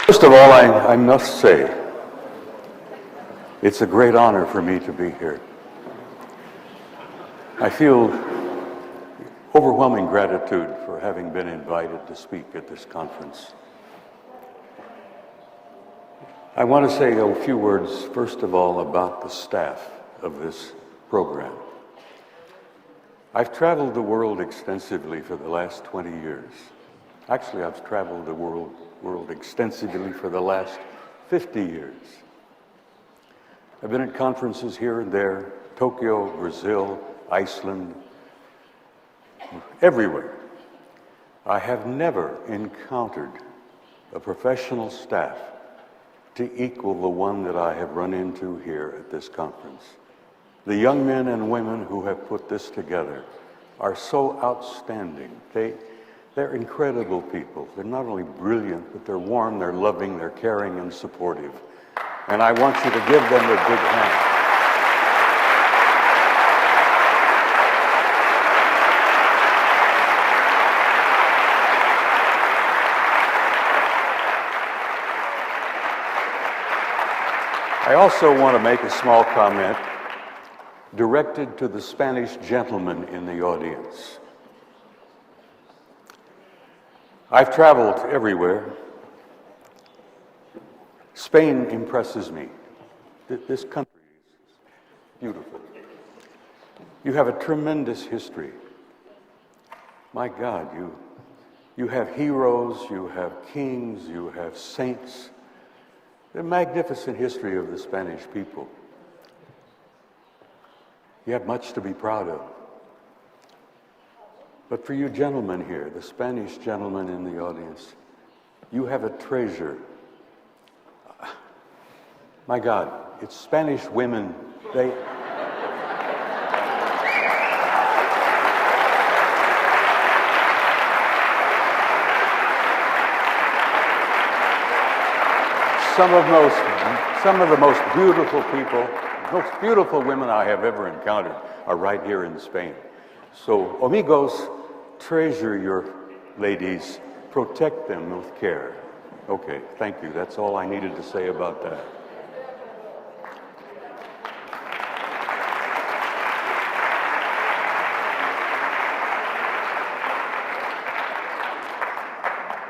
First of all, I must say, it's a great honor for me to be here. I feel overwhelming gratitude for having been invited to speak at this conference. I want to say a few words, first of all, about the staff of this program. I've traveled the world extensively for the last 20 years. Actually, I've traveled the world extensively for the last 50 years. I've been at conferences here and there, Tokyo, Brazil, Iceland, everywhere. I have never encountered a professional staff to equal the one that I have run into here at this conference. The young men and women who have put this together are so outstanding. They're incredible people. They're not only brilliant, but they're warm, they're loving, they're caring and supportive. And I want you to give them a big hand. I also want to make a small comment directed to the Spanish gentleman in the audience. I've traveled everywhere. Spain impresses me. This country is beautiful. You have a tremendous history. My God, you have heroes, you have kings, you have saints. The magnificent history of the Spanish people. You have much to be proud of. But for you gentlemen here, the Spanish gentlemen in the audience, you have a treasure. My God, it's Spanish women. Some of the most beautiful people, most beautiful women I have ever encountered are right here in Spain. So, amigos, treasure your ladies, protect them with care. Okay, thank you. That's all I needed to say about that.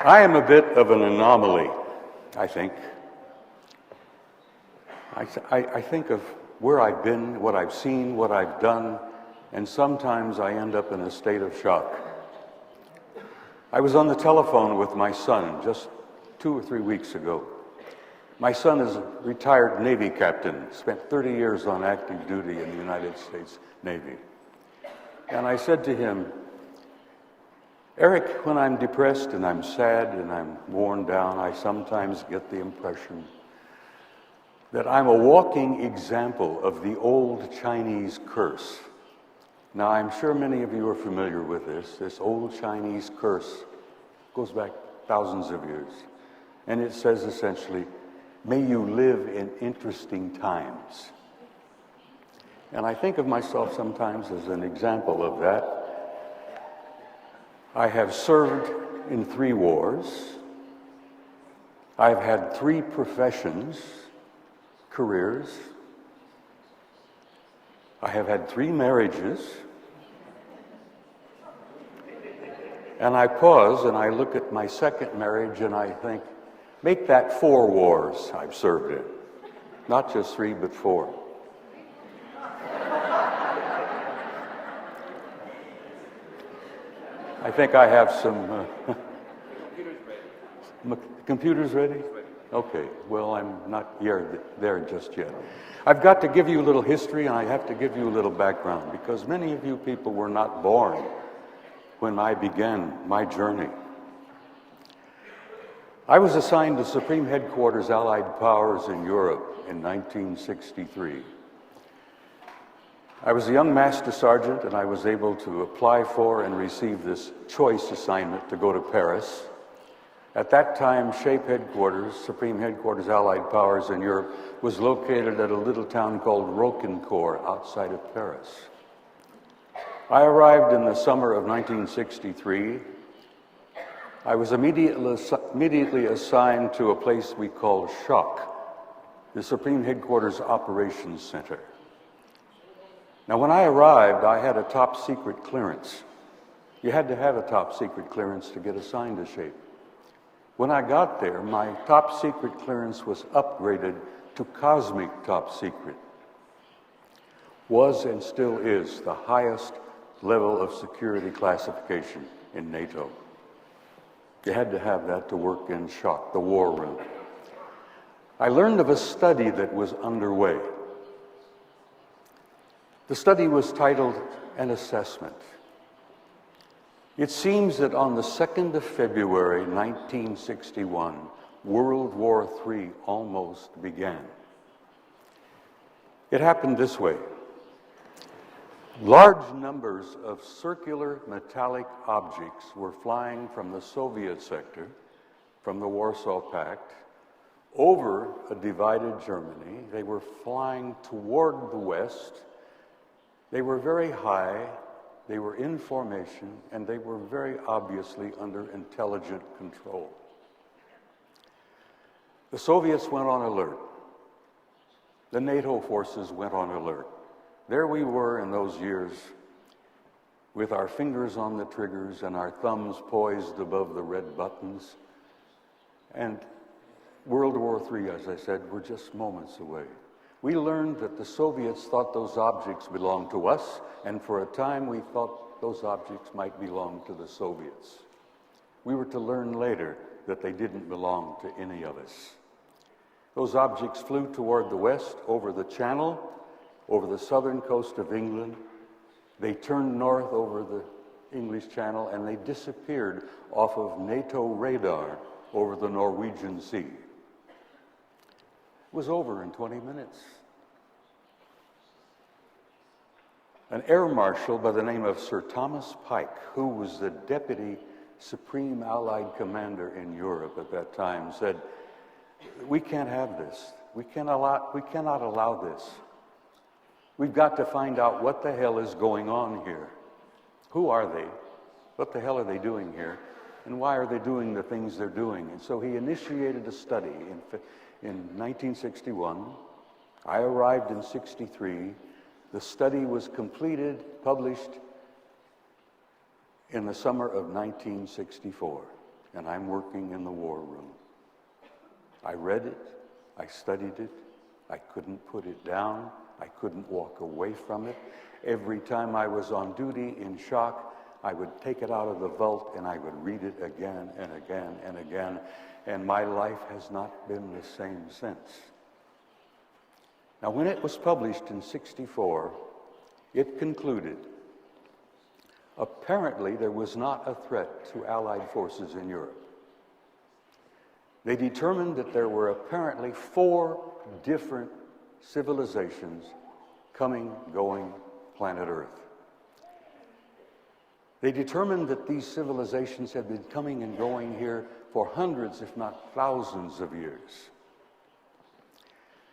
I am a bit of an anomaly, I think. I think of where I've been, what I've seen, what I've done, and sometimes I end up in a state of shock. I was on the telephone with my son just 2 or 3 weeks ago. My son is a retired Navy captain, spent 30 years on active duty in the United States Navy. And I said to him, Eric, when I'm depressed and I'm sad and I'm worn down, I sometimes get the impression that I'm a walking example of the old Chinese curse. Now, I'm sure many of you are familiar with this. This old Chinese curse goes back thousands of years. And it says essentially, may you live in interesting times. And I think of myself sometimes as an example of that. I have served in 3 wars. I've had 3 professions, careers. I have had 3 marriages. And I pause and I look at my second marriage and I think, make that 4 wars I've served in. Not just 3, but 4. I think I have some... Computers ready? Okay, well, I'm not there just yet. I've got to give you a little history and I have to give you a little background because many of you people were not born when I began my journey. I was assigned to Supreme Headquarters Allied Powers in Europe in 1963. I was a young master sergeant and I was able to apply for and receive this choice assignment to go to Paris. At that time, SHAPE Headquarters, Supreme Headquarters Allied Powers in Europe, was located at a little town called Roquencourt outside of Paris. I arrived in the summer of 1963. I was immediately immediately assigned to a place we call SHOC, the Supreme Headquarters Operations Center. Now, when I arrived, I had a top secret clearance. You had to have a top secret clearance to get assigned to SHAPE. When I got there, my top secret clearance was upgraded to cosmic top secret. Was and still is the highest level of security classification in NATO. You had to have that to work in SHOC, the war room. I learned of a study that was underway. The study was titled An Assessment. It seems that on the 2nd of February, 1961, World War III almost began. It happened this way. Large numbers of circular metallic objects were flying from the Soviet sector, from the Warsaw Pact, over a divided Germany. They were flying toward the west. They were very high, they were in formation, and they were very obviously under intelligent control. The Soviets went on alert. The NATO forces went on alert. There we were in those years with our fingers on the triggers and our thumbs poised above the red buttons. And World War III, as I said, were just moments away. We learned that the Soviets thought those objects belonged to us, and for a time we thought those objects might belong to the Soviets. We were to learn later that they didn't belong to any of us. Those objects flew toward the west, over the Channel, over the southern coast of England. They turned north over the English Channel, and they disappeared off of NATO radar over the Norwegian Sea. It was over in 20 minutes. An air marshal by the name of Sir Thomas Pike, who was the Deputy Supreme Allied Commander in Europe at that time, said, "We can't have this. We cannot allow this. We've got to find out what the hell is going on here. Who are they? What the hell are they doing here? And why are they doing the things they're doing?" And so he initiated a study in 1961. I arrived in 63. The study was completed, published in the summer of 1964. And I'm working in the war room. I read it. I studied it. I couldn't put it down. I couldn't walk away from it. Every time I was on duty in SHOC, I would take it out of the vault and I would read it again and again and again. And my life has not been the same since. Now, when it was published in 64, it concluded, apparently there was not a threat to Allied forces in Europe. They determined that there were apparently 4 different civilizations coming, going, planet Earth. They determined that these civilizations had been coming and going here for hundreds, if not thousands of years.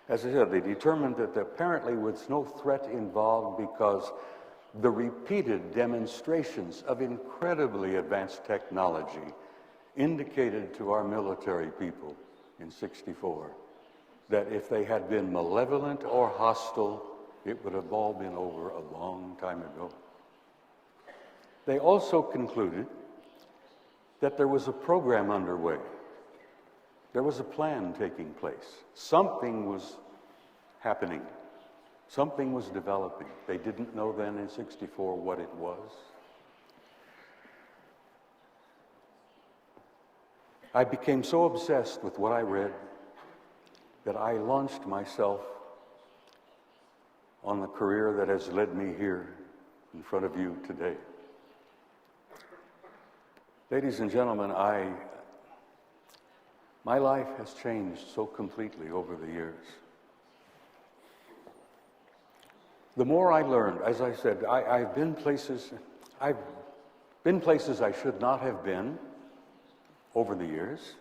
As I said, they determined that there apparently was no threat involved because the repeated demonstrations of incredibly advanced technology indicated to our military people in 64 that if they had been malevolent or hostile, it would have all been over a long time ago. They also concluded that there was a program underway. There was a plan taking place. Something was happening. Something was developing. They didn't know then in 64 what it was. I became so obsessed with what I read that I launched myself on the career that has led me here in front of you today. Ladies and gentlemen, my life has changed so completely over the years. The more I learned, as I said, I've been places I should not have been over the years.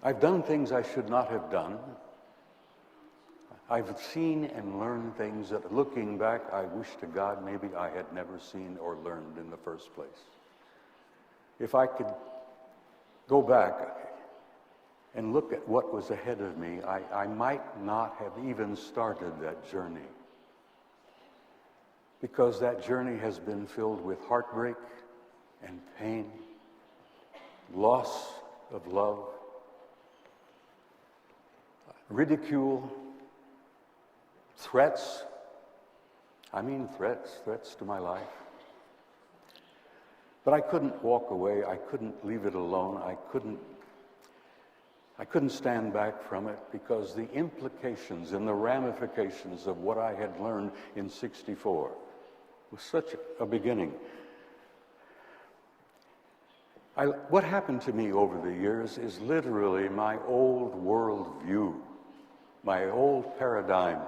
I've done things I should not have done. I've seen and learned things that, looking back, I wish to God maybe I had never seen or learned in the first place. If I could go back and look at what was ahead of me, I might not have even started that journey. Because that journey has been filled with heartbreak and pain, loss of love, ridicule, threats. I mean threats to my life. But I couldn't walk away. I couldn't leave it alone. I couldn't stand back from it, because the implications and the ramifications of what I had learned in '64 was such a beginning. What happened to me over the years is literally my old world view, my old paradigm.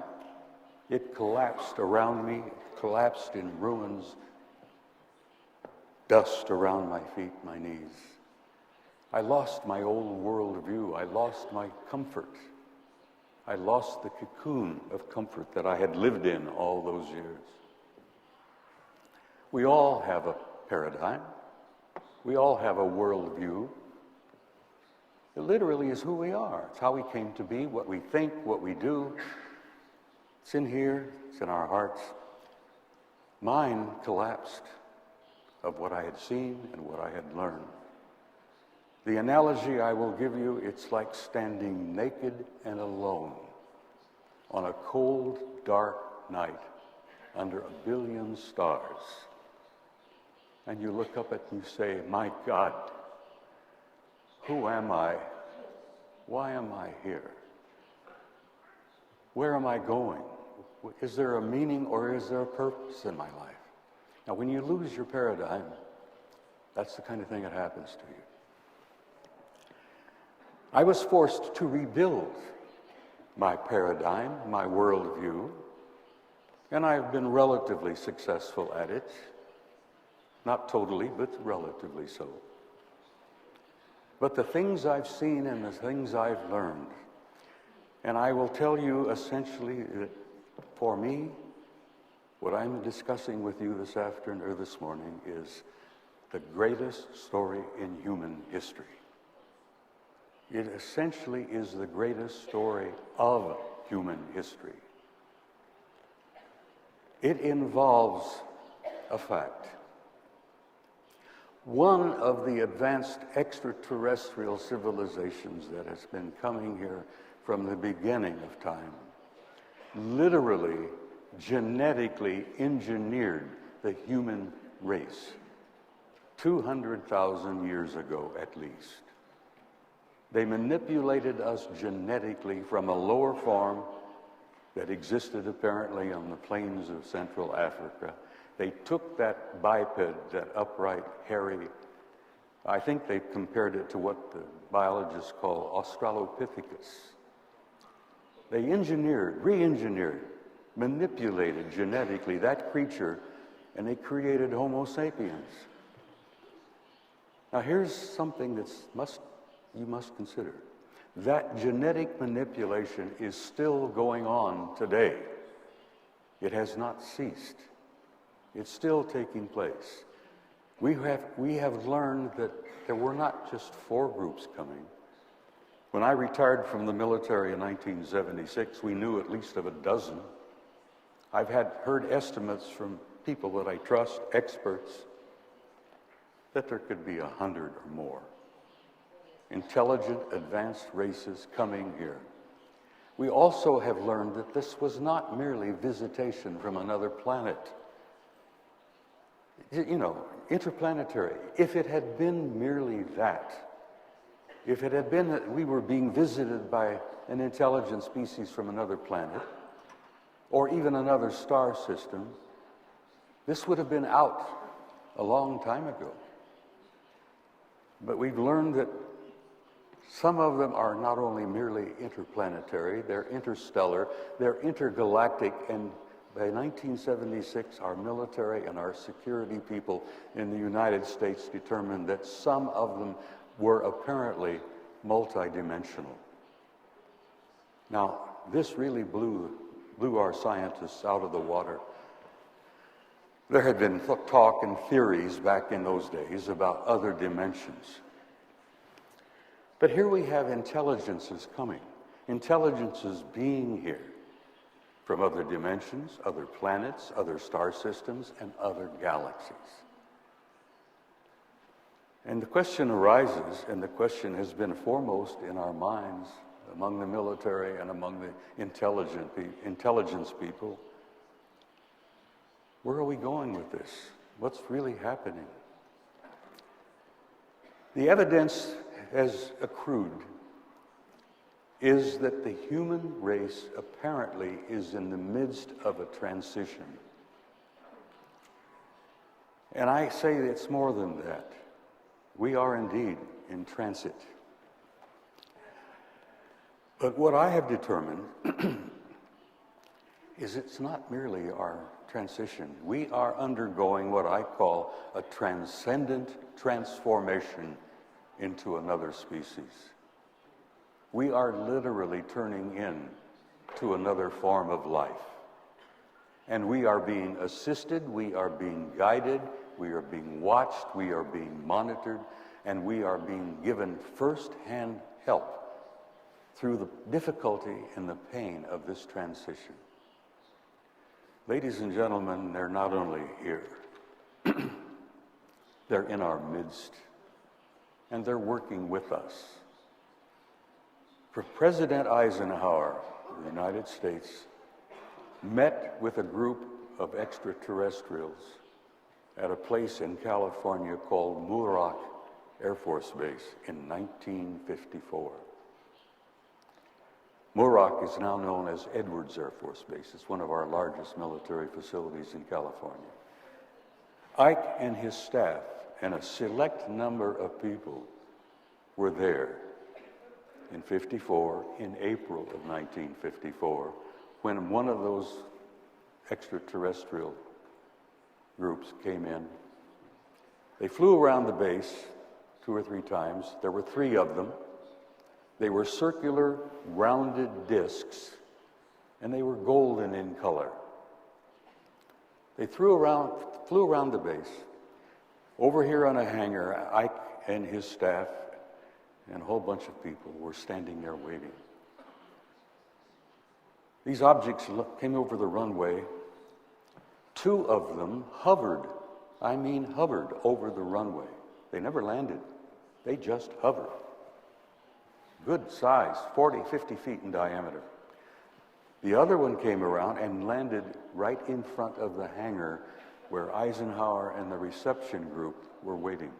It collapsed around me, collapsed in ruins, dust around my feet, my knees. I lost my old world view. I lost my comfort. I lost the cocoon of comfort that I had lived in all those years. We all have a paradigm. We all have a worldview. It literally is who we are. It's how we came to be, what we think, what we do. It's in here. It's in our hearts. Mine collapsed of what I had seen and what I had learned. The analogy I will give you, it's like standing naked and alone on a cold, dark night under a billion stars. And you look up and you say, my God, who am I? Why am I here? Where am I going? Is there a meaning or is there a purpose in my life? Now, when you lose your paradigm, that's the kind of thing that happens to you. I was forced to rebuild my paradigm, my worldview, and I've been relatively successful at it. Not totally, but relatively so. But the things I've seen and the things I've learned, and I will tell you essentially that for me, what I'm discussing with you this afternoon or this morning is the greatest story in human history. It essentially is the greatest story of human history. It involves a fact. One of the advanced extraterrestrial civilizations that has been coming here from the beginning of time literally genetically engineered the human race 200,000 years ago at least. They manipulated us genetically from a lower form that existed apparently on the plains of Central Africa. They took that biped, that upright, hairy, I think they compared it to what the biologists call Australopithecus. They engineered, re-engineered, manipulated genetically that creature, and they created Homo sapiens. Now here's something that you must consider. That genetic manipulation is still going on today. It has not ceased. It's still taking place. We have learned that there were not just 4 groups coming. When I retired from the military in 1976, we knew at least of a dozen. I've heard estimates from people that I trust, experts, that there could be 100 or more. Intelligent, advanced races coming here. We also have learned that this was not merely visitation from another planet. You know, interplanetary. If it had been merely that, if it had been that we were being visited by an intelligent species from another planet, or even another star system, this would have been out a long time ago. But we've learned that some of them are not only merely interplanetary, they're interstellar, they're intergalactic, and by 1976, our military and our security people in the United States determined that some of them were apparently multidimensional. Now, this really blew our scientists out of the water. There had been talk and theories back in those days about other dimensions. But here we have intelligences coming, intelligences being here from other dimensions, other planets, other star systems, and other galaxies. And the question arises, and the question has been foremost in our minds among the military and among the intelligence people. Where are we going with this? What's really happening? The evidence has accrued is that the human race apparently is in the midst of a transition. And I say it's more than that. We are indeed in transit. But what I have determined is it's not merely our transition. We are undergoing what I call a transcendent transformation into another species. We are literally turning in to another form of life. And we are being assisted, we are being guided, we are being watched, we are being monitored, and we are being given first-hand help through the difficulty and the pain of this transition. Ladies and gentlemen, they're not only here, they're in our midst, and they're working with us. For President Eisenhower of the United States met with a group of extraterrestrials at a place in California called Muroc Air Force Base in 1954. Muroc is now known as Edwards Air Force Base. It's one of our largest military facilities in California. Ike and his staff and a select number of people were there in April of 1954, when one of those extraterrestrial groups came in. They flew around the base 2 or 3 times. There were 3 of them. They were circular, rounded discs, and they were golden in color. They flew around the base. Over here on a hangar, Ike and his staff and a whole bunch of people were standing there waiting. These objects came over the runway. 2 of them hovered over the runway. They never landed. They just hovered. Good size, 40, 50 feet in diameter. The other one came around and landed right in front of the hangar where Eisenhower and the reception group were waiting.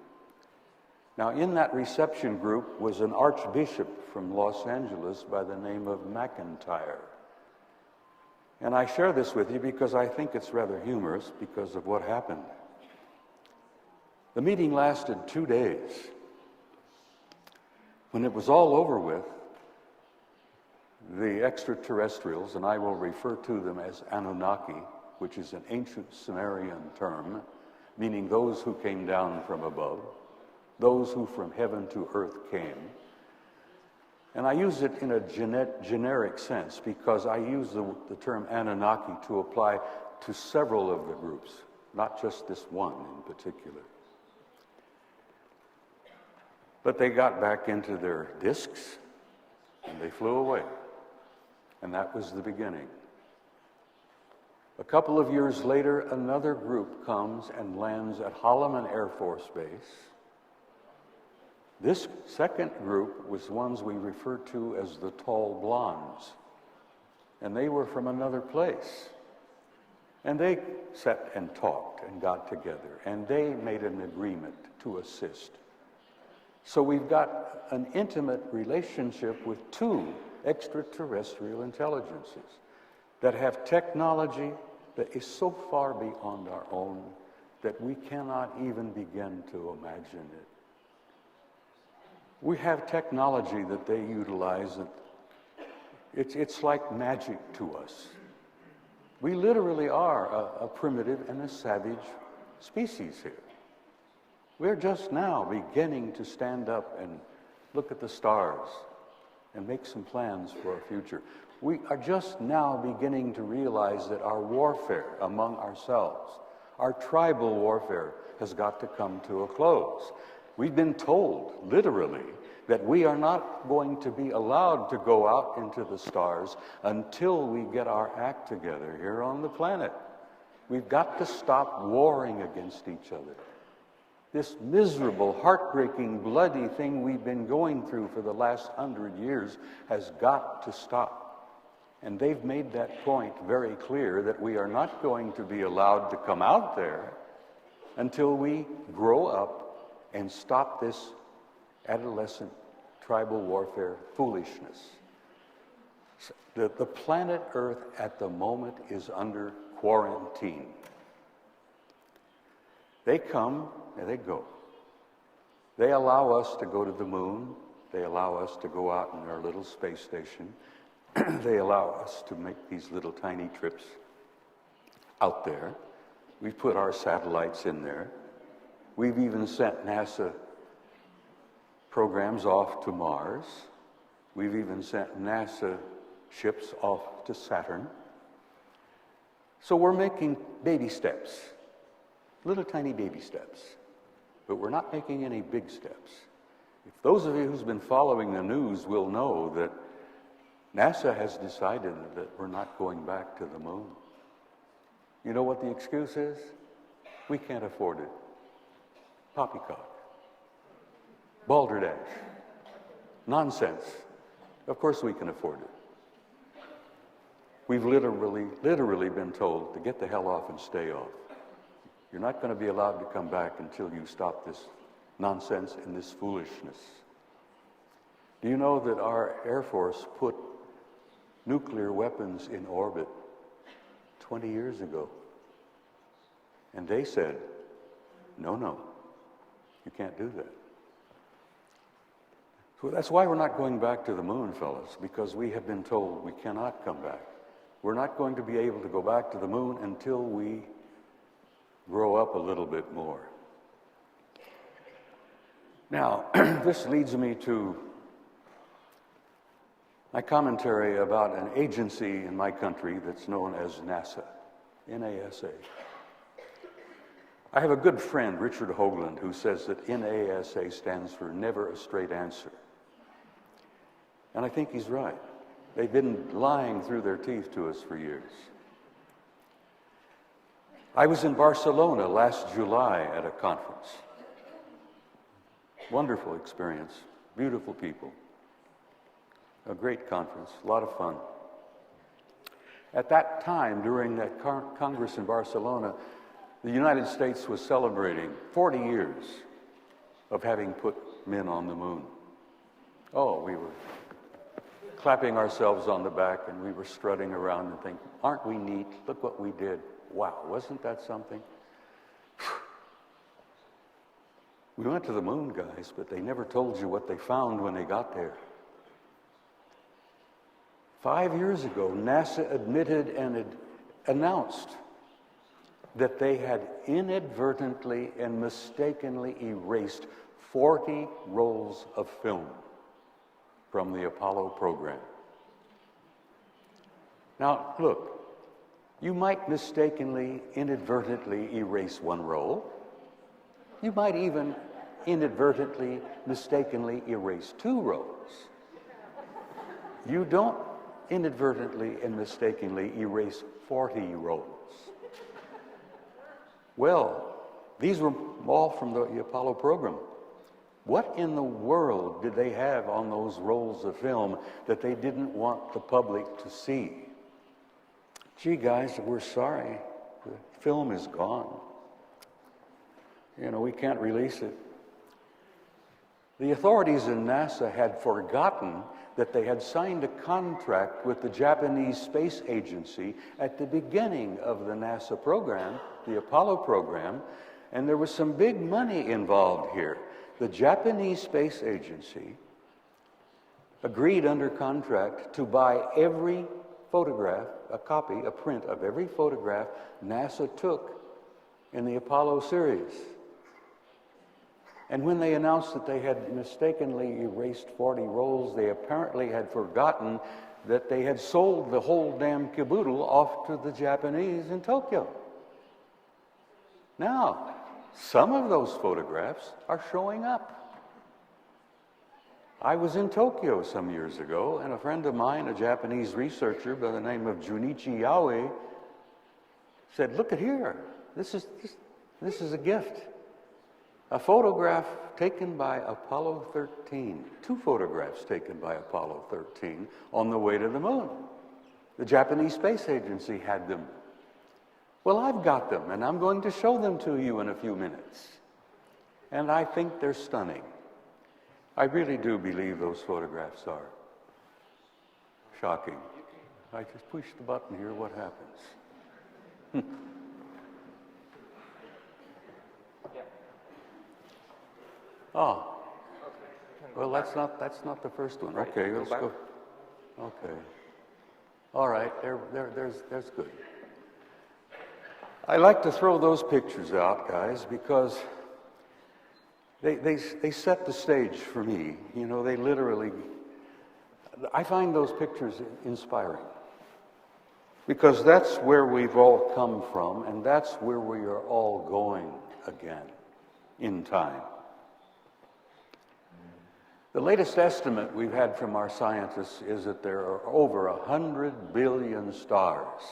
Now, in that reception group was an archbishop from Los Angeles by the name of McIntyre. And I share this with you because I think it's rather humorous because of what happened. The meeting lasted 2 days. When it was all over with, the extraterrestrials, and I will refer to them as Anunnaki, which is an ancient Sumerian term, meaning those who came down from above, those who from heaven to earth came. And I use it in a generic sense because I use the term Anunnaki to apply to several of the groups, not just this one in particular. But they got back into their discs and they flew away. And that was the beginning. A couple of years later, another group comes and lands at Holloman Air Force Base. This second group was ones we refer to as the tall blondes. And they were from another place. And they sat and talked and got together. And they made an agreement to assist. So we've got an intimate relationship with 2 extraterrestrial intelligences that have technology that is so far beyond our own that we cannot even begin to imagine it. We have technology that they utilize that it's like magic to us. We literally are a primitive and a savage species here. We're just now beginning to stand up and look at the stars and make some plans for our future. We are just now beginning to realize that our warfare among ourselves, our tribal warfare, has got to come to a close. We've been told, literally, that we are not going to be allowed to go out into the stars until we get our act together here on the planet. We've got to stop warring against each other. This miserable, heartbreaking, bloody thing we've been going through for the last 100 years has got to stop. And they've made that point very clear, that we are not going to be allowed to come out there until we grow up and stop this adolescent tribal warfare foolishness. The planet Earth at the moment is under quarantine. They come and they go. They allow us to go to the moon. They allow us to go out in our little space station. They allow us to make these little tiny trips out there. We've put our satellites in there. We've even sent NASA programs off to Mars. We've even sent NASA ships off to Saturn. So we're making baby steps, little tiny baby steps, but we're not making any big steps. If those of you who's been following the news will know that NASA has decided that we're not going back to the moon. You know what the excuse is? We can't afford it. Poppycock. Balderdash. Nonsense. Of course we can afford it. We've literally been told to get the hell off and stay off. You're not going to be allowed to come back until you stop this nonsense and this foolishness. Do you know that our Air Force put nuclear weapons in orbit 20 years ago? And they said, no, you can't do that. So that's why we're not going back to the moon, fellas, because we have been told we cannot come back. We're not going to be able to go back to the moon until we grow up a little bit more. Now, this leads me to my commentary about an agency in my country that's known as NASA, NASA. I have a good friend, Richard Hoagland, who says that NASA stands for Never a Straight Answer. And I think he's right. They've been lying through their teeth to us for years. I was in Barcelona last July at a conference. Wonderful experience, beautiful people. A great conference, a lot of fun. At that time, during that Congress in Barcelona, the United States was celebrating 40 years of having put men on the moon. Oh, we were clapping ourselves on the back and we were strutting around and thinking, aren't we neat? Look what we did. Wow, wasn't that something? We went to the moon, guys, but they never told you what they found when they got there. 5 years ago, NASA admitted and had announced that they had inadvertently and mistakenly erased 40 rolls of film from the Apollo program. Now, look, you might mistakenly, inadvertently erase one roll. You might even inadvertently, mistakenly erase 2 rolls. You don't inadvertently and mistakenly erase 40 rolls. Well, these were all from the Apollo program. What in the world did they have on those rolls of film that they didn't want the public to see? Gee, guys, we're sorry. The film is gone. You know, we can't release it. The authorities in NASA had forgotten that they had signed a contract with the Japanese Space Agency at the beginning of the NASA program, the Apollo program, and there was some big money involved here. The Japanese Space Agency agreed under contract to buy every photograph, a copy, a print of every photograph NASA took in the Apollo series. And when they announced that they had mistakenly erased 40 rolls, they apparently had forgotten that they had sold the whole damn caboodle off to the Japanese in Tokyo. Now, some of those photographs are showing up. I was in Tokyo some years ago, and a friend of mine, a Japanese researcher by the name of Junichi Yaoi, said, "Look at here. This is a gift. A photograph taken by Apollo 13. 2 photographs taken by Apollo 13 on the way to the moon. The Japanese Space Agency had them. Well, I've got them, and I'm going to show them to you in a few minutes. And I think they're stunning. I really do believe those photographs are shocking. I just push the button here, what happens? Oh, well, that's not the first one. Okay, let's go. Okay, all right. There's good. I like to throw those pictures out, guys, because they set the stage for me. You know, they literally. I find those pictures inspiring because that's where we've all come from, and that's where we are all going again in time. The latest estimate we've had from our scientists is that there are over 100 billion stars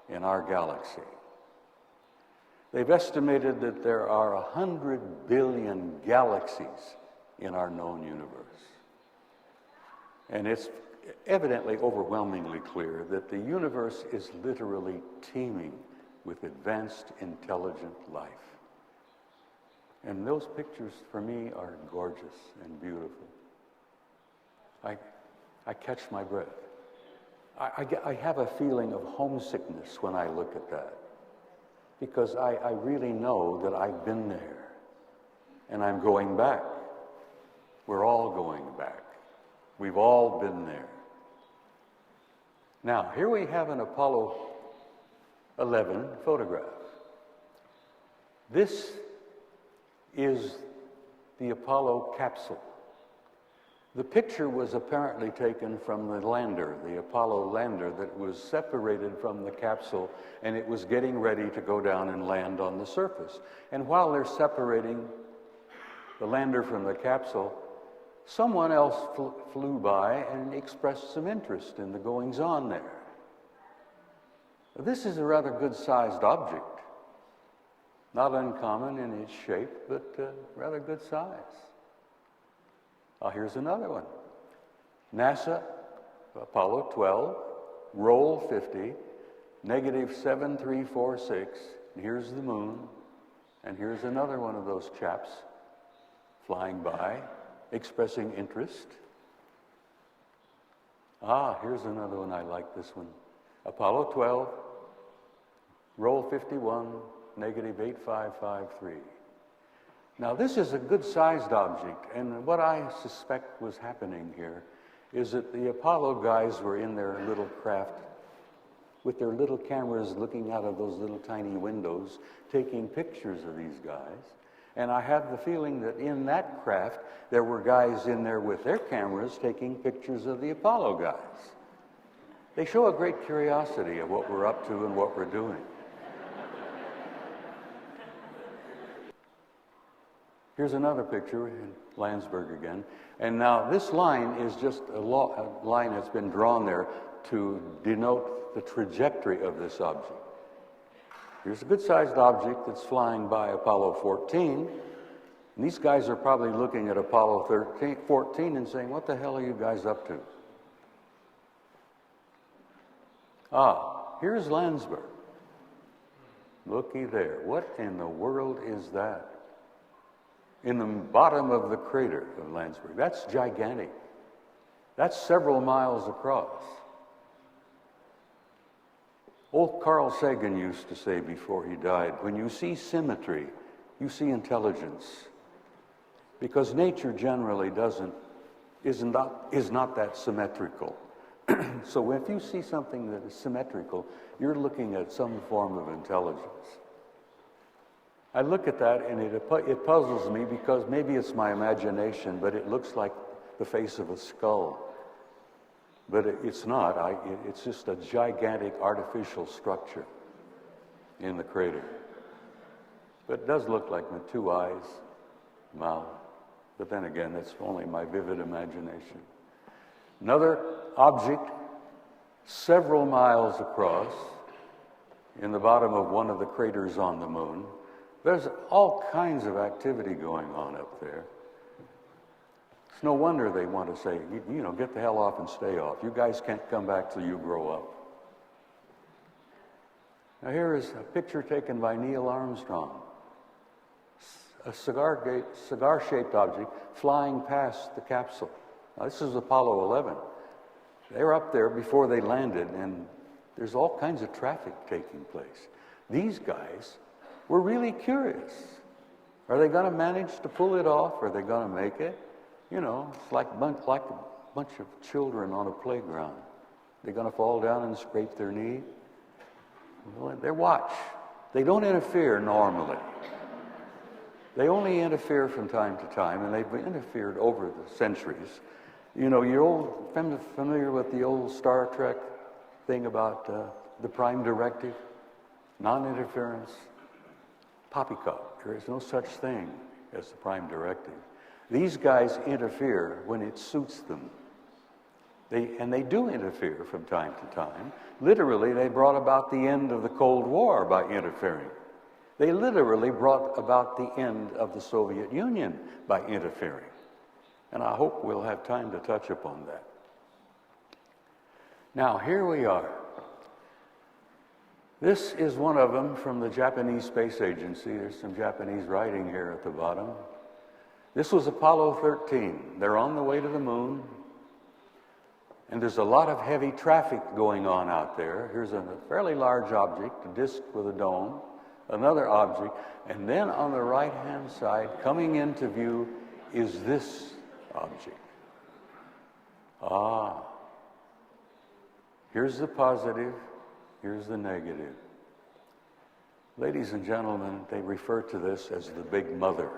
in our galaxy. They've estimated that there are 100 billion galaxies in our known universe. And it's evidently overwhelmingly clear that the universe is literally teeming with advanced, intelligent life. And those pictures, for me, are gorgeous and beautiful. I catch my breath. I have a feeling of homesickness when I look at that, because I really know that I've been there, and I'm going back. We're all going back. We've all been there. Now, here we have an Apollo 11 photograph. This is the Apollo capsule. The picture was apparently taken from the lander, the Apollo lander, that was separated from the capsule, and it was getting ready to go down and land on the surface. And while they're separating the lander from the capsule, someone else flew by and expressed some interest in the goings-on there. This is a rather good-sized object. Not uncommon in its shape, but rather good size. Here's another one. NASA, Apollo 12, roll 50, -7346. And here's the moon. And here's another one of those chaps flying by, expressing interest. Here's another one. I like this one. Apollo 12, roll 51, -8553. Now, this is a good-sized object, and what I suspect was happening here is that the Apollo guys were in their little craft with their little cameras looking out of those little tiny windows, taking pictures of these guys. And I have the feeling that in that craft, there were guys in there with their cameras taking pictures of the Apollo guys. They show a great curiosity of what we're up to and what we're doing. Here's another picture in Landsberg again. And now this line is just a line that's been drawn there to denote the trajectory of this object. Here's a good-sized object that's flying by Apollo 14. And these guys are probably looking at Apollo 14 and saying, "What the hell are you guys up to?" Here's Landsberg. Looky there. What in the world is that? In the bottom of the crater of Landsberg. That's gigantic. That's several miles across. Old Carl Sagan used to say before he died, when you see symmetry, you see intelligence. Because nature generally is not that symmetrical. So if you see something that is symmetrical, you're looking at some form of intelligence. I look at that and it puzzles me because maybe it's my imagination, but it looks like the face of a skull. But it's not. It's just a gigantic artificial structure in the crater. But it does look like with 2 eyes, mouth, But then again, that's only my vivid imagination. Another object several miles across in the bottom of one of the craters on the moon. There's all kinds of activity going on up there. It's no wonder they want to say, you know, get the hell off and stay off. You guys can't come back till you grow up. Now here is a picture taken by Neil Armstrong. A cigar-shaped object flying past the capsule. Now, this is Apollo 11. They were up there before they landed, and there's all kinds of traffic taking place. These guys were really curious. Are they going to manage to pull it off? Are they going to make it? You know, it's like a bunch of children on a playground. They're going to fall down and scrape their knee. Well, they watch. They don't interfere normally. They only interfere from time to time, and they've interfered over the centuries. You know, you're familiar with the old Star Trek thing about the Prime Directive? Non-interference, poppycock. There is no such thing as the Prime Directive. These guys interfere when it suits them. They do interfere from time to time. Literally, they brought about the end of the Cold War by interfering. They literally brought about the end of the Soviet Union by interfering. And I hope we'll have time to touch upon that. Now, here we are. This is one of them from the Japanese Space Agency. There's some Japanese writing here at the bottom. This was Apollo 13. They're on the way to the moon. And there's a lot of heavy traffic going on out there. Here's a fairly large object, a disk with a dome. Another object, and then on the right-hand side, coming into view, is this object. Here's the positive, here's the negative. Ladies and gentlemen, they refer to this as the Big Mother.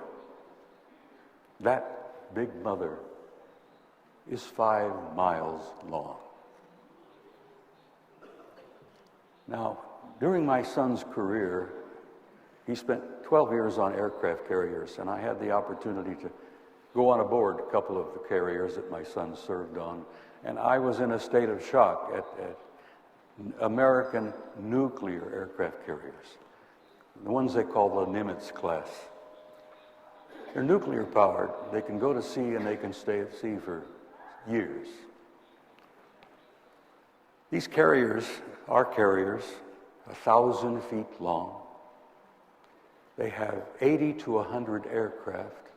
That Big Mother is 5 miles long. Now, during my son's career, he spent 12 years on aircraft carriers, and I had the opportunity to go on aboard a couple of the carriers that my son served on. And I was in a state of shock at American nuclear aircraft carriers, the ones they call the Nimitz class. They're nuclear powered. They can go to sea and they can stay at sea for years. These carriers are carriers 1,000 feet long. They have 80 to 100 aircraft,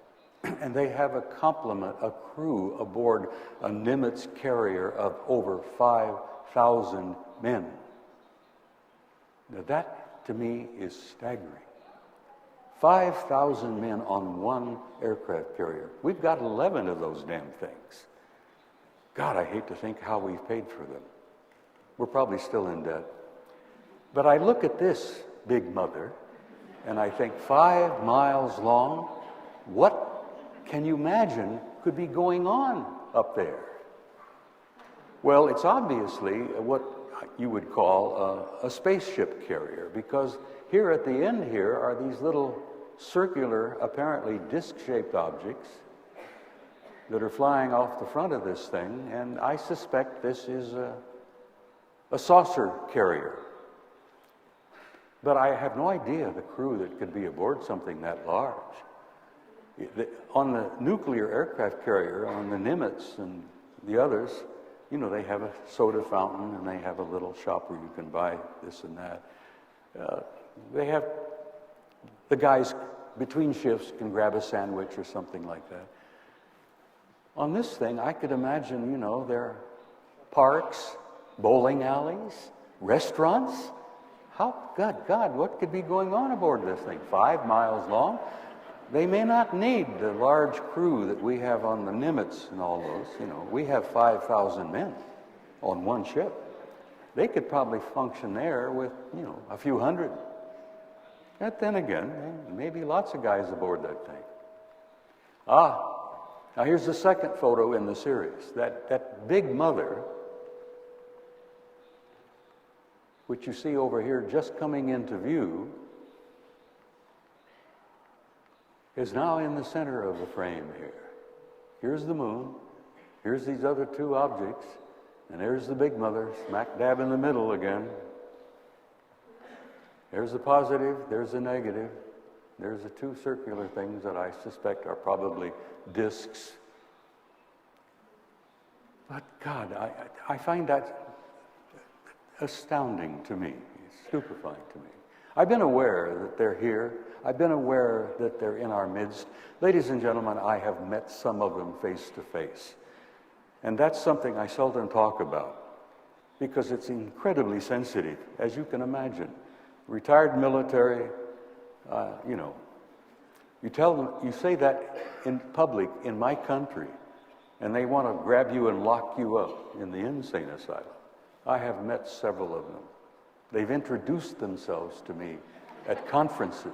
and they have a complement, a crew aboard a Nimitz carrier of over 5,000 men. Now that, to me, is staggering. 5,000 men on one aircraft carrier. We've got 11 of those damn things. God, I hate to think how we've paid for them. We're probably still in debt. But I look at this Big Mother, and I think 5 miles long, what can you imagine could be going on up there? Well, it's obviously what you would call a spaceship carrier, because here at the end here are these little circular, apparently disc-shaped objects that are flying off the front of this thing, and I suspect this is a saucer carrier. But I have no idea the crew that could be aboard something that large. On the nuclear aircraft carrier, on the Nimitz and the others, you know, they have a soda fountain and they have a little shop where you can buy this and that. They have, the guys between shifts can grab a sandwich or something like that. On this thing, I could imagine, you know, there are parks, bowling alleys, restaurants. God, what could be going on aboard this thing? 5 miles long. They may not need the large crew that we have on the Nimitz and all those. You know, we have 5,000 men on one ship. They could probably function there with, you know, a few hundred. But then again, maybe lots of guys aboard that thing. Now here's the second photo in the series. That Big Mother, which you see over here just coming into view, is now in the center of the frame here. Here's the moon. Here's these other two objects. And there's the big mother, smack dab in the middle again. There's the positive, there's the negative. There's the two circular things that I suspect are probably disks. But God, I find that astounding to me, stupefying to me. I've been aware that they're here. I've been aware that they're in our midst. Ladies and gentlemen, I have met some of them face to face. And that's something I seldom talk about because it's incredibly sensitive, as you can imagine. Retired military, you tell them, you say that in public in my country, and they want to grab you and lock you up in the insane asylum. I have met several of them. They've introduced themselves to me at conferences.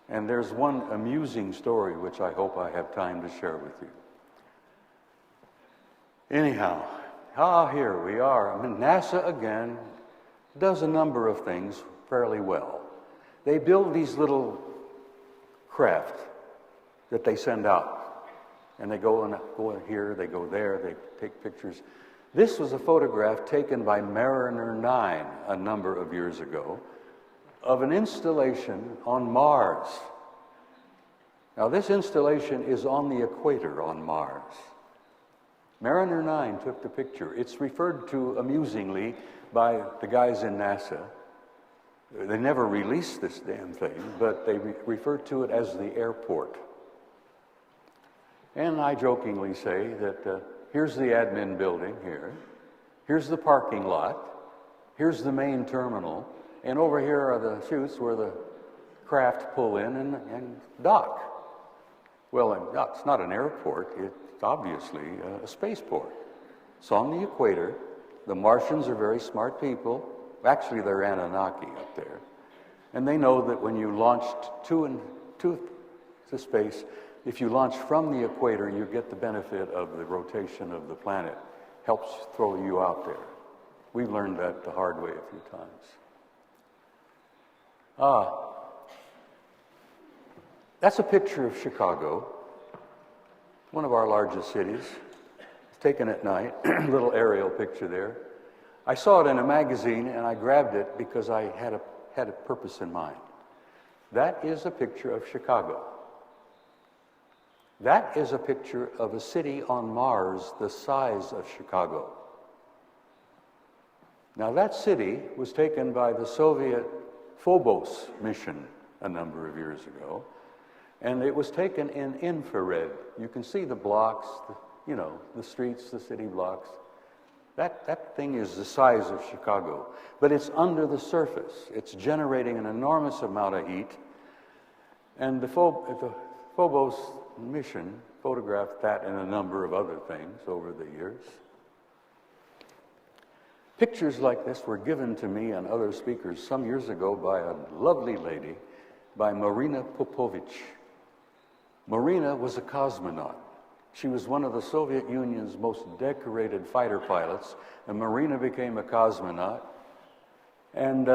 And there's one amusing story which I hope I have time to share with you. Anyhow, here we are. I mean, NASA again does a number of things fairly well. They build these little craft that they send out. And they go in here, they go there, they take pictures. This was a photograph taken by Mariner 9 a number of years ago of an installation on Mars. Now, this installation is on the equator on Mars. Mariner 9 took the picture. It's referred to amusingly by the guys in NASA. They never released this damn thing, but they refer to it as the airport. And I jokingly say that here's the admin building here, here's the parking lot, here's the main terminal, and over here are the chutes where the craft pull in and dock. Well, it's not an airport, it's obviously a spaceport. It's on the equator. The Martians are very smart people. Actually, they're Anunnaki up there. And they know that when you launched to space, if you launch from the equator, you get the benefit of the rotation of the planet. Helps throw you out there. We've learned that the hard way a few times. That's a picture of Chicago, one of our largest cities. It's taken at night, little aerial picture there. I saw it in a magazine and I grabbed it because I had a purpose in mind. That is a picture of Chicago. That is a picture of a city on Mars the size of Chicago. Now, that city was taken by the Soviet Phobos mission a number of years ago, and it was taken in infrared. You can see the blocks, the streets, the city blocks. That thing is the size of Chicago, but it's under the surface. It's generating an enormous amount of heat, and the Phobos mission photographed that and a number of other things over the years. Pictures like this were given to me and other speakers some years ago by a lovely lady, by Marina Popovich. Marina was a cosmonaut. She was one of the Soviet Union's most decorated fighter pilots, and Marina became a cosmonaut. And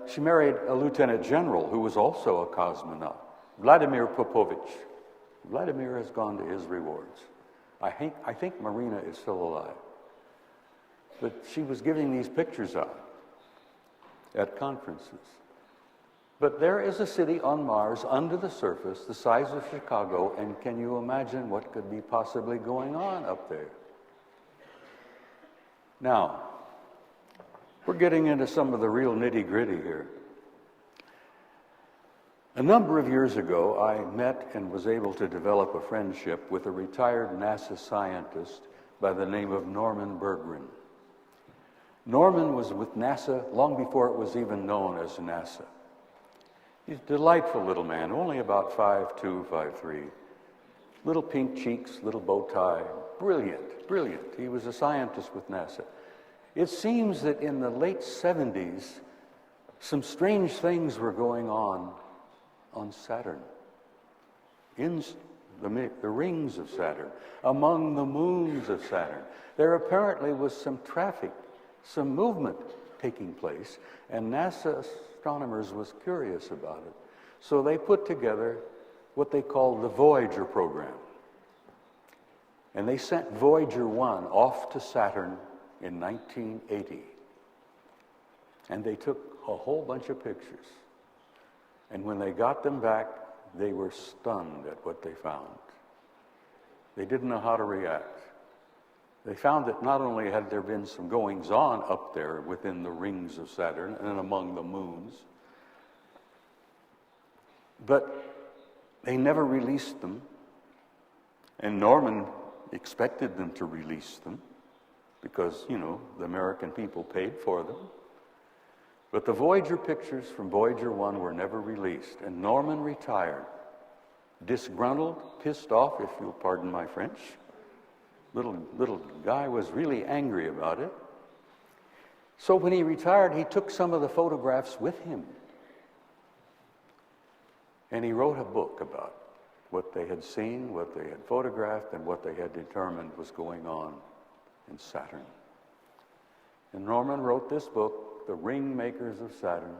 she married a lieutenant general who was also a cosmonaut, Vladimir Popovich. Vladimir has gone to his rewards. I think Marina is still alive. But she was giving these pictures out at conferences. But there is a city on Mars under the surface, the size of Chicago, and can you imagine what could be possibly going on up there? Now, we're getting into some of the real nitty-gritty here. A number of years ago, I met and was able to develop a friendship with a retired NASA scientist by the name of Norman Berggren. Norman was with NASA long before it was even known as NASA. He's a delightful little man, only about 5'2", 5'3". Little pink cheeks, little bow tie. Brilliant, brilliant. He was a scientist with NASA. It seems that in the late 70s, some strange things were going on Saturn, in the rings of Saturn, among the moons of Saturn. There apparently was some traffic, some movement taking place, and NASA astronomers was curious about it. So they put together what they call the Voyager program. And they sent Voyager 1 off to Saturn in 1980. And they took a whole bunch of pictures. And when they got them back, they were stunned at what they found. They didn't know how to react. They found that not only had there been some goings-on up there within the rings of Saturn and among the moons, but they never released them. And Norman expected them to release them because, the American people paid for them. But the Voyager pictures from Voyager 1 were never released. And Norman retired, disgruntled, pissed off, if you'll pardon my French. Little guy was really angry about it. So when he retired, he took some of the photographs with him. And he wrote a book about what they had seen, what they had photographed, and what they had determined was going on in Saturn. And Norman wrote this book, The Ring Makers of Saturn,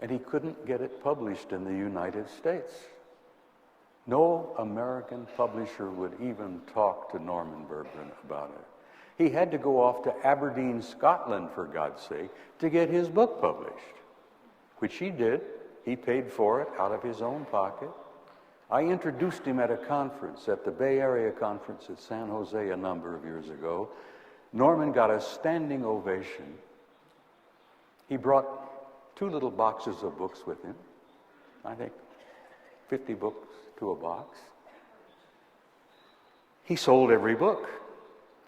and he couldn't get it published in the United States. No American publisher would even talk to Norman Berggren about it. He had to go off to Aberdeen, Scotland, for God's sake, to get his book published, which he did. He paid for it out of his own pocket. I introduced him at a conference, at the Bay Area conference at San Jose a number of years ago. Norman got a standing ovation. He brought 2 little boxes of books with him. I think 50 books to a box. He sold every book,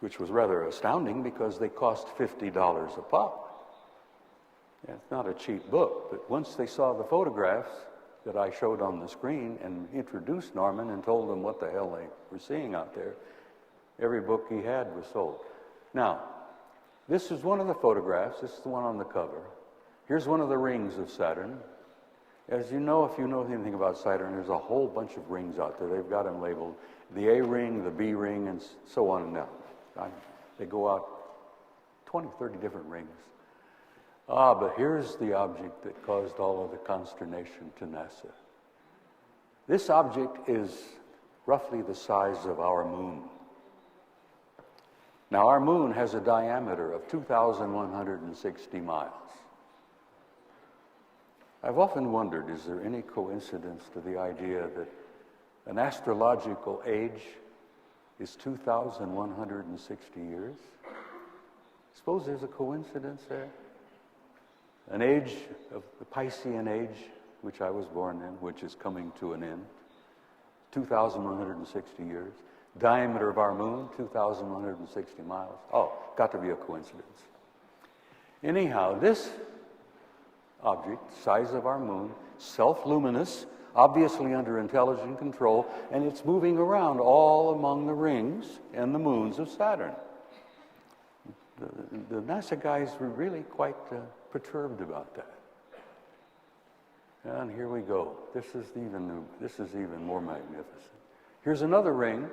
which was rather astounding because they cost $50 a pop. It's not a cheap book, but once they saw the photographs that I showed on the screen and introduced Norman and told them what the hell they were seeing out there, every book he had was sold. Now, this is one of the photographs. This is the one on the cover. Here's one of the rings of Saturn. As you know, if you know anything about Saturn, there's a whole bunch of rings out there. They've got them labeled the A ring, the B ring, and so on and down. They go out 20, 30 different rings. But here's the object that caused all of the consternation to NASA. This object is roughly the size of our moon. Now, our moon has a diameter of 2,160 miles. I've often wondered, is there any coincidence to the idea that an astrological age is 2,160 years? Suppose there's a coincidence there? An age of the Piscean age, which I was born in, which is coming to an end, 2,160 years. Diameter of our moon, 2,160 miles. Oh, got to be a coincidence. Anyhow, this object, size of our moon, self-luminous, obviously under intelligent control, and it's moving around all among the rings and the moons of Saturn. The NASA guys were really quite perturbed about that. And here we go. This is even more magnificent. Here's another ring.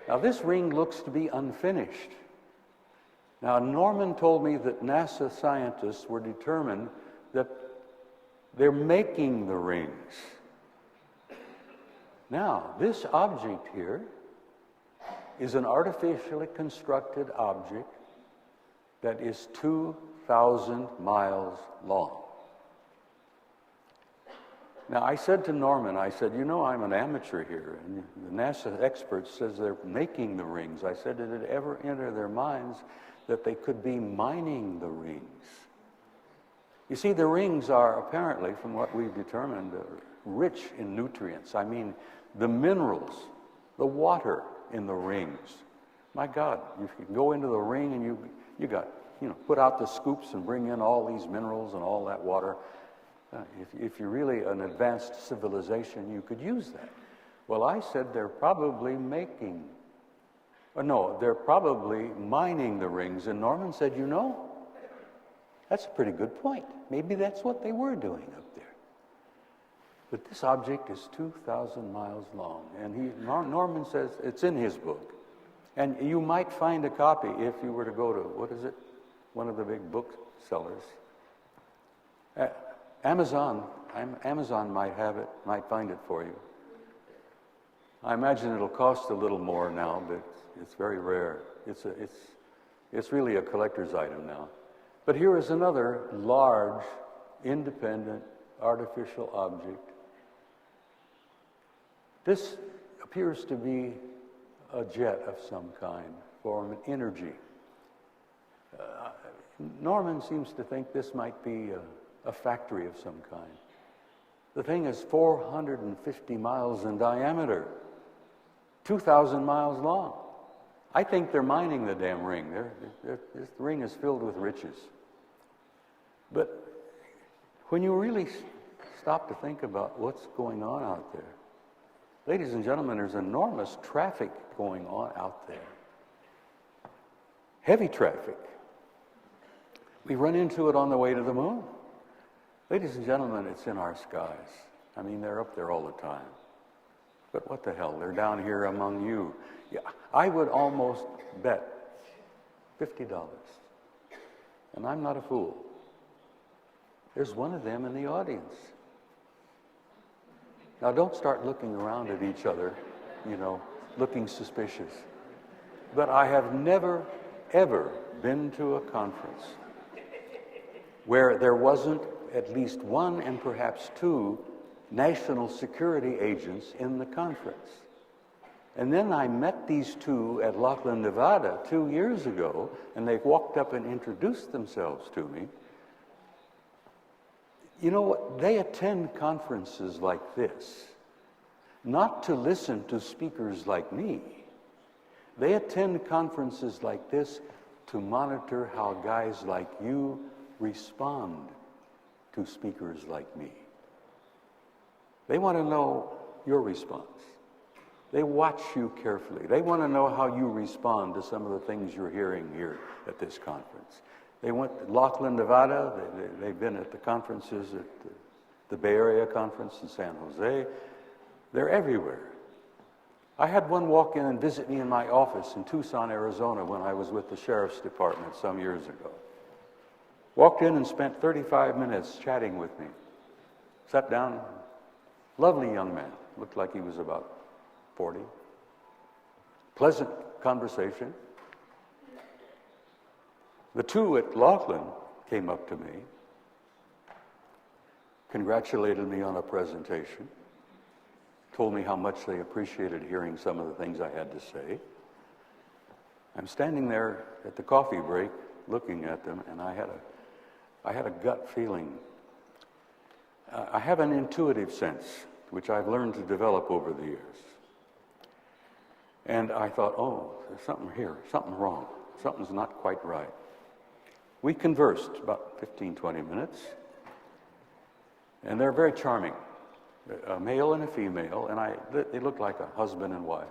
Now this ring looks to be unfinished. Now Norman told me that NASA scientists were determined that they're making the rings. Now this object here is an artificially constructed object that is 2,000 miles long. Now, I said to Norman, I'm an amateur here, and the NASA expert says they're making the rings. I said, did it ever enter their minds that they could be mining the rings? You see, the rings are apparently, from what we've determined, rich in nutrients. I mean, the minerals, the water in the rings. My God, you can go into the ring and you got, put out the scoops and bring in all these minerals and all that water. If you're really an advanced civilization, you could use that. Well, I said they're probably mining the rings. And Norman said, that's a pretty good point. Maybe that's what they were doing up there. But this object is 2,000 miles long. And Norman says it's in his book. And you might find a copy if you were to go to, one of the big booksellers. Amazon might have it, might find it for you. I imagine it'll cost a little more now, but it's very rare. It's really a collector's item now. But here is another large, independent, artificial object. This appears to be a jet of some kind, form energy. Norman seems to think this might be a factory of some kind. The thing is 450 miles in diameter, 2,000 miles long. I think they're mining the damn ring. This ring is filled with riches. But when you really stop to think about what's going on out there, ladies and gentlemen, there's enormous traffic going on out there. Heavy traffic. We run into it on the way to the moon. Ladies and gentlemen, it's in our skies. I mean, they're up there all the time. But what the hell? They're down here among you. Yeah, I would almost bet $50, and I'm not a fool. There's one of them in the audience. Now, don't start looking around at each other, looking suspicious. But I have never, ever been to a conference where there wasn't at least one and perhaps two national security agents in the conference. And then I met these two at Laughlin, Nevada 2 years ago, and they walked up and introduced themselves to me. You know what? They attend conferences like this, not to listen to speakers like me. They attend conferences like this to monitor how guys like you respond to speakers like me. They want to know your response. They watch you carefully. They want to know how you respond to some of the things you're hearing here at this conference. They went to Laughlin, Nevada. They've been at the conferences at the Bay Area Conference in San Jose. They're everywhere. I had one walk in and visit me in my office in Tucson, Arizona when I was with the Sheriff's Department some years ago. Walked in and spent 35 minutes chatting with me. Sat down, lovely young man, looked like he was about 40. Pleasant conversation. The two at Laughlin came up to me, congratulated me on a presentation, told me how much they appreciated hearing some of the things I had to say. I'm standing there at the coffee break looking at them, and I had a gut feeling. I have an intuitive sense, which I've learned to develop over the years. And I thought, oh, there's something here, something wrong, something's not quite right. We conversed about 15, 20 minutes, and they're very charming, a male and a female, and they look like a husband and wife.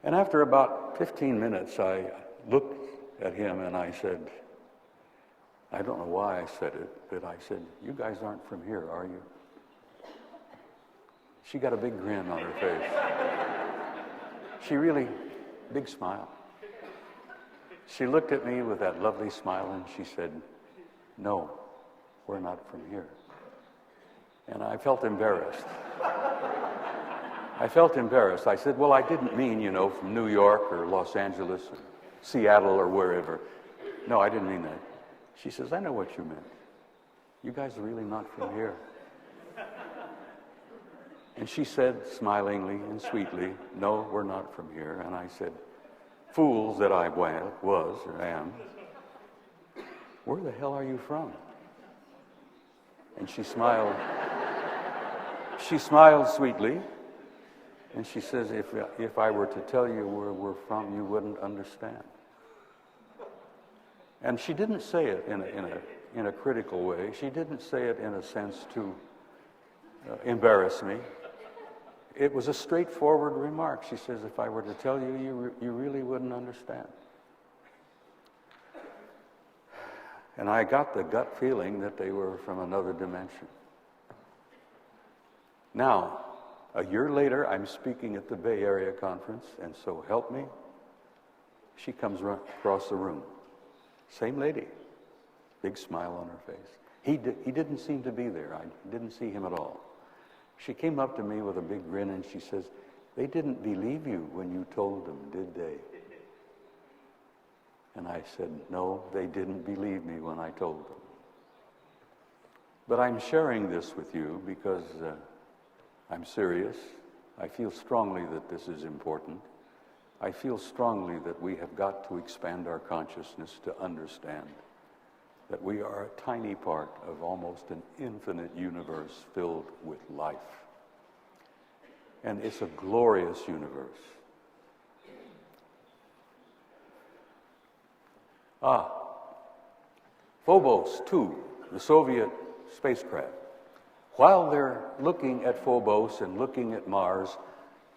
And after about 15 minutes, I looked at him and I said, I don't know why I said it, but I said, you guys aren't from here, are you? She got a big grin on her face. She really, big smile. She looked at me with that lovely smile and she said, no, we're not from here. And I felt embarrassed. I said, well, I didn't mean, from New York or Los Angeles or Seattle or wherever. No, I didn't mean that. She says, I know what you meant. You guys are really not from here. And she said, smilingly and sweetly, no, we're not from here. And I said, fools that I was or am, where the hell are you from? And she smiled. She smiled sweetly, and she says, if I were to tell you where we're from, you wouldn't understand. And she didn't say it in a critical way. She didn't say it in a sense to embarrass me. It was a straightforward remark. She says, if I were to tell you, you really wouldn't understand. And I got the gut feeling that they were from another dimension. Now, a year later, I'm speaking at the Bay Area Conference, and so help me, she comes across the room. Same lady, big smile on her face. He didn't seem to be there. I didn't see him at all. She came up to me with a big grin and she says, "They didn't believe you when you told them, did they?" And I said, "No, they didn't believe me when I told them." But I'm sharing this with you because I'm serious. I feel strongly that this is important. I feel strongly that we have got to expand our consciousness to understand that we are a tiny part of almost an infinite universe filled with life. And it's a glorious universe. Phobos 2, the Soviet spacecraft. While they're looking at Phobos and looking at Mars,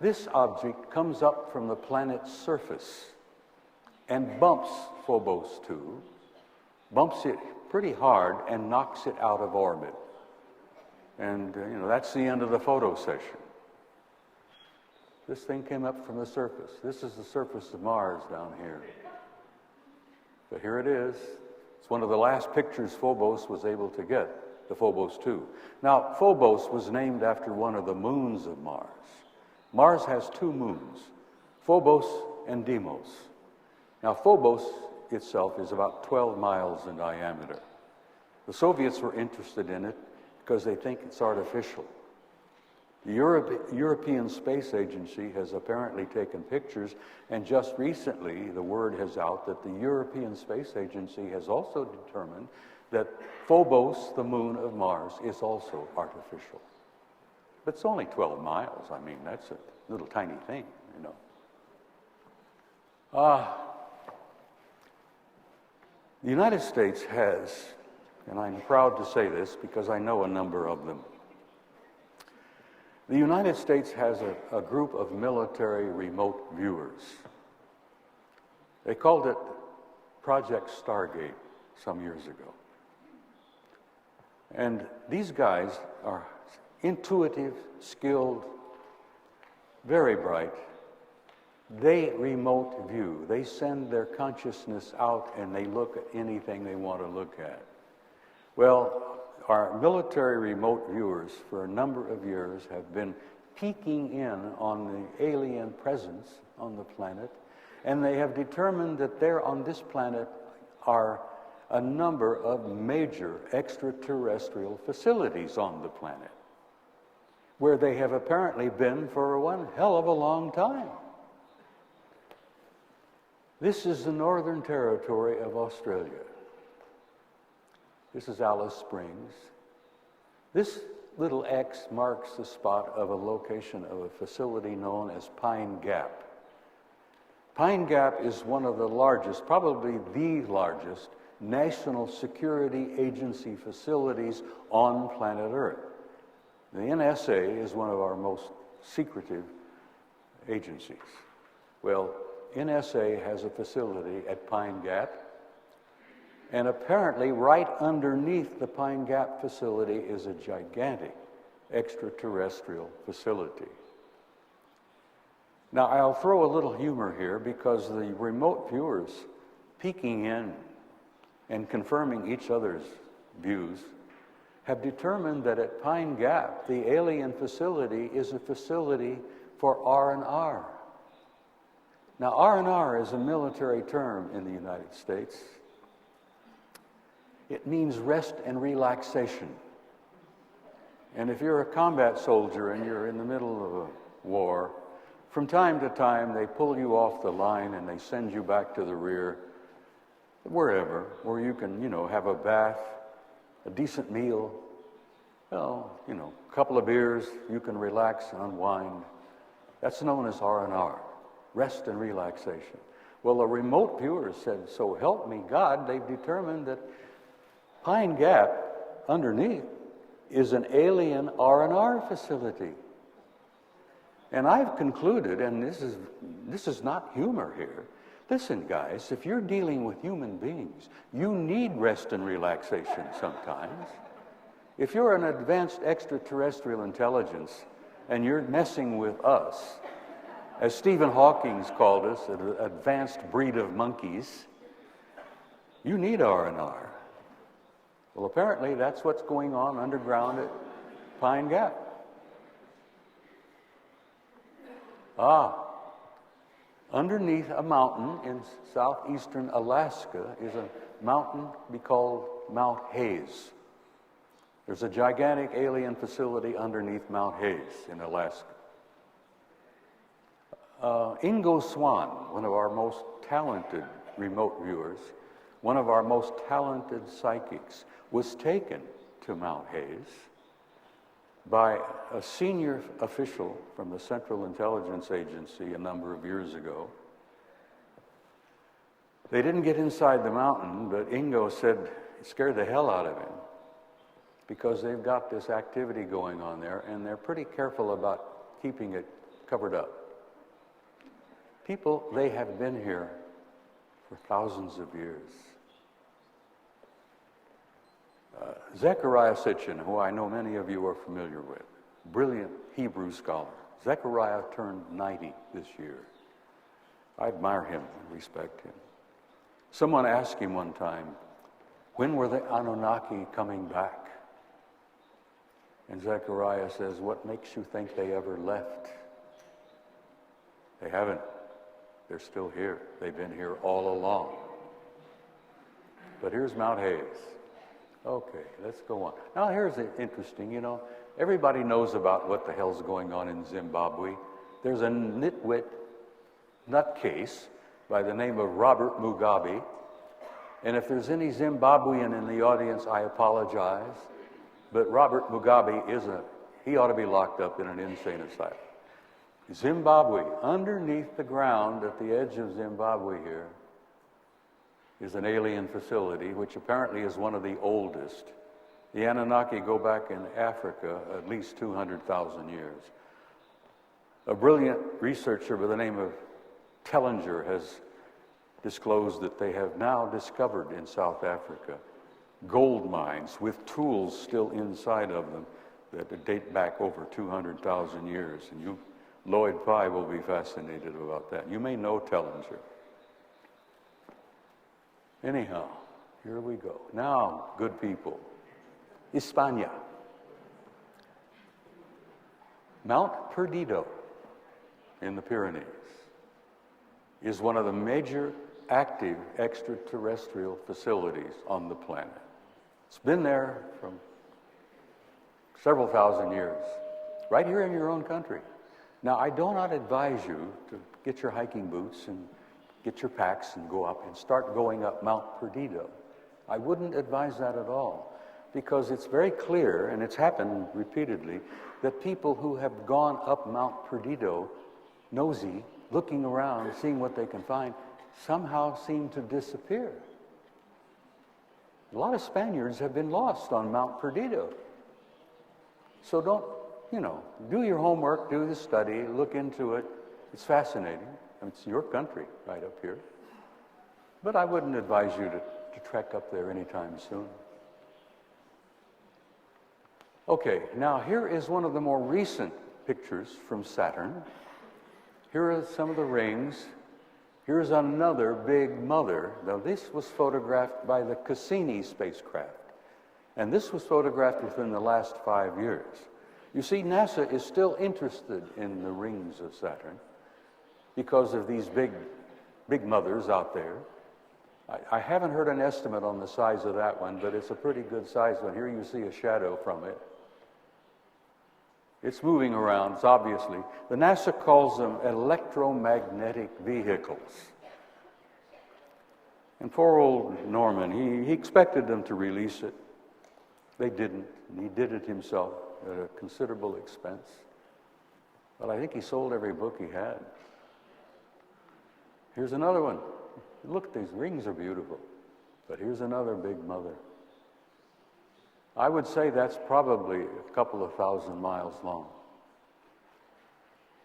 this object comes up from the planet's surface and bumps Phobos 2, bumps it pretty hard and knocks it out of orbit. And, that's the end of the photo session. This thing came up from the surface. This is the surface of Mars down here. But here it is. It's one of the last pictures Phobos was able to get, the Phobos 2. Now, Phobos was named after one of the moons of Mars. Mars has two moons, Phobos and Deimos. Now, Phobos itself is about 12 miles in diameter. The Soviets were interested in it because they think it's artificial. The European Space Agency has apparently taken pictures, and just recently the word is out that the European Space Agency has also determined that Phobos, the moon of Mars, is also artificial. But it's only 12 miles. I mean, that's a little tiny thing, The United States has, and I'm proud to say this because I know a number of them, the United States has a group of military remote viewers. They called it Project Stargate some years ago. And these guys are intuitive, skilled, very bright. They remote view. They send their consciousness out and they look at anything they want to look at. Well, our military remote viewers for a number of years have been peeking in on the alien presence on the planet, and they have determined that there on this planet are a number of major extraterrestrial facilities on the planet, where they have apparently been for one hell of a long time. This is the Northern Territory of Australia. This is Alice Springs. This little X marks the spot of a location of a facility known as Pine Gap. Pine Gap is one of the largest, probably the largest, national security agency facilities on planet Earth. The NSA is one of our most secretive agencies. Well, NSA has a facility at Pine Gap, and apparently right underneath the Pine Gap facility is a gigantic extraterrestrial facility. Now, I'll throw a little humor here because the remote viewers peeking in and confirming each other's views have determined that at Pine Gap, the alien facility is a facility for R&R. Now, R&R is a military term in the United States. It means rest and relaxation. And if you're a combat soldier and you're in the middle of a war, from time to time they pull you off the line and they send you back to the rear, wherever, where you can, have a bath, a decent meal, a couple of beers, you can relax and unwind. That's known as R&R, rest and relaxation. Well, a remote viewer said, so help me God, they've determined that Pine Gap underneath is an alien R&R facility. And I've concluded, and this is not humor here. Listen, guys, if you're dealing with human beings, you need rest and relaxation sometimes. If you're an advanced extraterrestrial intelligence and you're messing with us, as Stephen Hawking called us, an advanced breed of monkeys, you need R&R. Well, apparently that's what's going on underground at Pine Gap. Underneath a mountain in southeastern Alaska is a mountain we call Mount Hayes. There's a gigantic alien facility underneath Mount Hayes in Alaska. Ingo Swann, one of our most talented remote viewers, one of our most talented psychics, was taken to Mount Hayes by a senior official from the Central Intelligence Agency a number of years ago. They didn't get inside the mountain, but Ingo said it scared the hell out of him because they've got this activity going on there and they're pretty careful about keeping it covered up. People, they have been here for thousands of years. Zechariah Sitchin, who I know many of you are familiar with, brilliant Hebrew scholar. Zechariah turned 90 this year. I admire him and respect him. Someone asked him one time, when were the Anunnaki coming back? And Zechariah says, what makes you think they ever left? They haven't. They're still here. They've been here all along. But here's Mount Hayes. Okay, let's go on. Now here's interesting, everybody knows about what the hell's going on in Zimbabwe. There's a nitwit nutcase by the name of Robert Mugabe. And if there's any Zimbabwean in the audience, I apologize. But Robert Mugabe he ought to be locked up in an insane asylum. Zimbabwe, underneath the ground at the edge of Zimbabwe here, is an alien facility, which apparently is one of the oldest. The Anunnaki go back in Africa at least 200,000 years. A brilliant researcher by the name of Tellinger has disclosed that they have now discovered in South Africa gold mines with tools still inside of them that date back over 200,000 years. And Lloyd Pye will be fascinated about that. You may know Tellinger. Anyhow, here we go. Now, good people, España. Mount Perdido in the Pyrenees is one of the major active extraterrestrial facilities on the planet. It's been there for several thousand years, right here in your own country. Now, I do not advise you to get your hiking boots and get your packs and go up and start going up Mount Perdido. I wouldn't advise that at all, because it's very clear, and it's happened repeatedly, that people who have gone up Mount Perdido, nosy, looking around, seeing what they can find, somehow seem to disappear. A lot of Spaniards have been lost on Mount Perdido. So don't, do your homework, do the study, look into it. It's fascinating. It's your country right up here. But I wouldn't advise you to trek up there anytime soon. Okay, now here is one of the more recent pictures from Saturn. Here are some of the rings. Here's another big mother. Now this was photographed by the Cassini spacecraft. And this was photographed within the last 5 years. You see, NASA is still interested in the rings of Saturn because of these big mothers out there. I haven't heard an estimate on the size of that one, but it's a pretty good size one. Here you see a shadow from it. It's moving around, it's obviously. The NASA calls them electromagnetic vehicles. And poor old Norman, he expected them to release it. They didn't. He did it himself at a considerable expense. But I think he sold every book he had. Here's another one. Look, these rings are beautiful. But here's another big mother. I would say that's probably a couple of thousand miles long.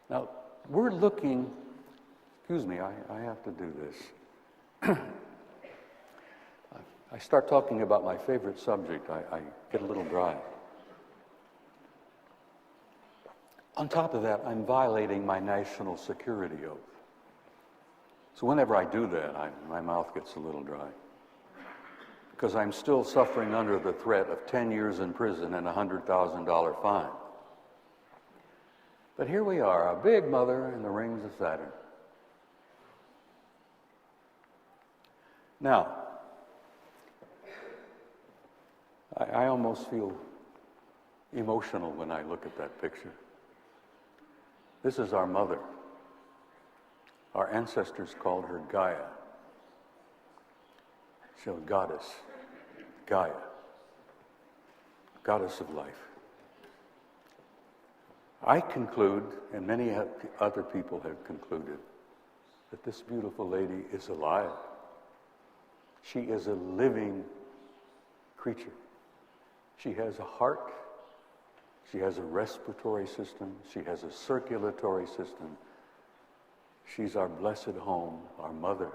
Now, we're looking, excuse me, I have to do this. I start talking about my favorite subject, I get a little dry. On top of that, I'm violating my national security oath. So whenever I do that, my mouth gets a little dry. Because I'm still suffering under the threat of 10 years in prison and a $100,000 fine. But here we are, a big mother in the rings of Saturn. Now, I almost feel emotional when I look at that picture. This is our mother. Our ancestors called her Gaia. She's a goddess, Gaia, goddess of life. I conclude, and many other people have concluded, that this beautiful lady is alive. She is a living creature. She has a heart. She has a respiratory system. She has a circulatory system. She's our blessed home, our mother.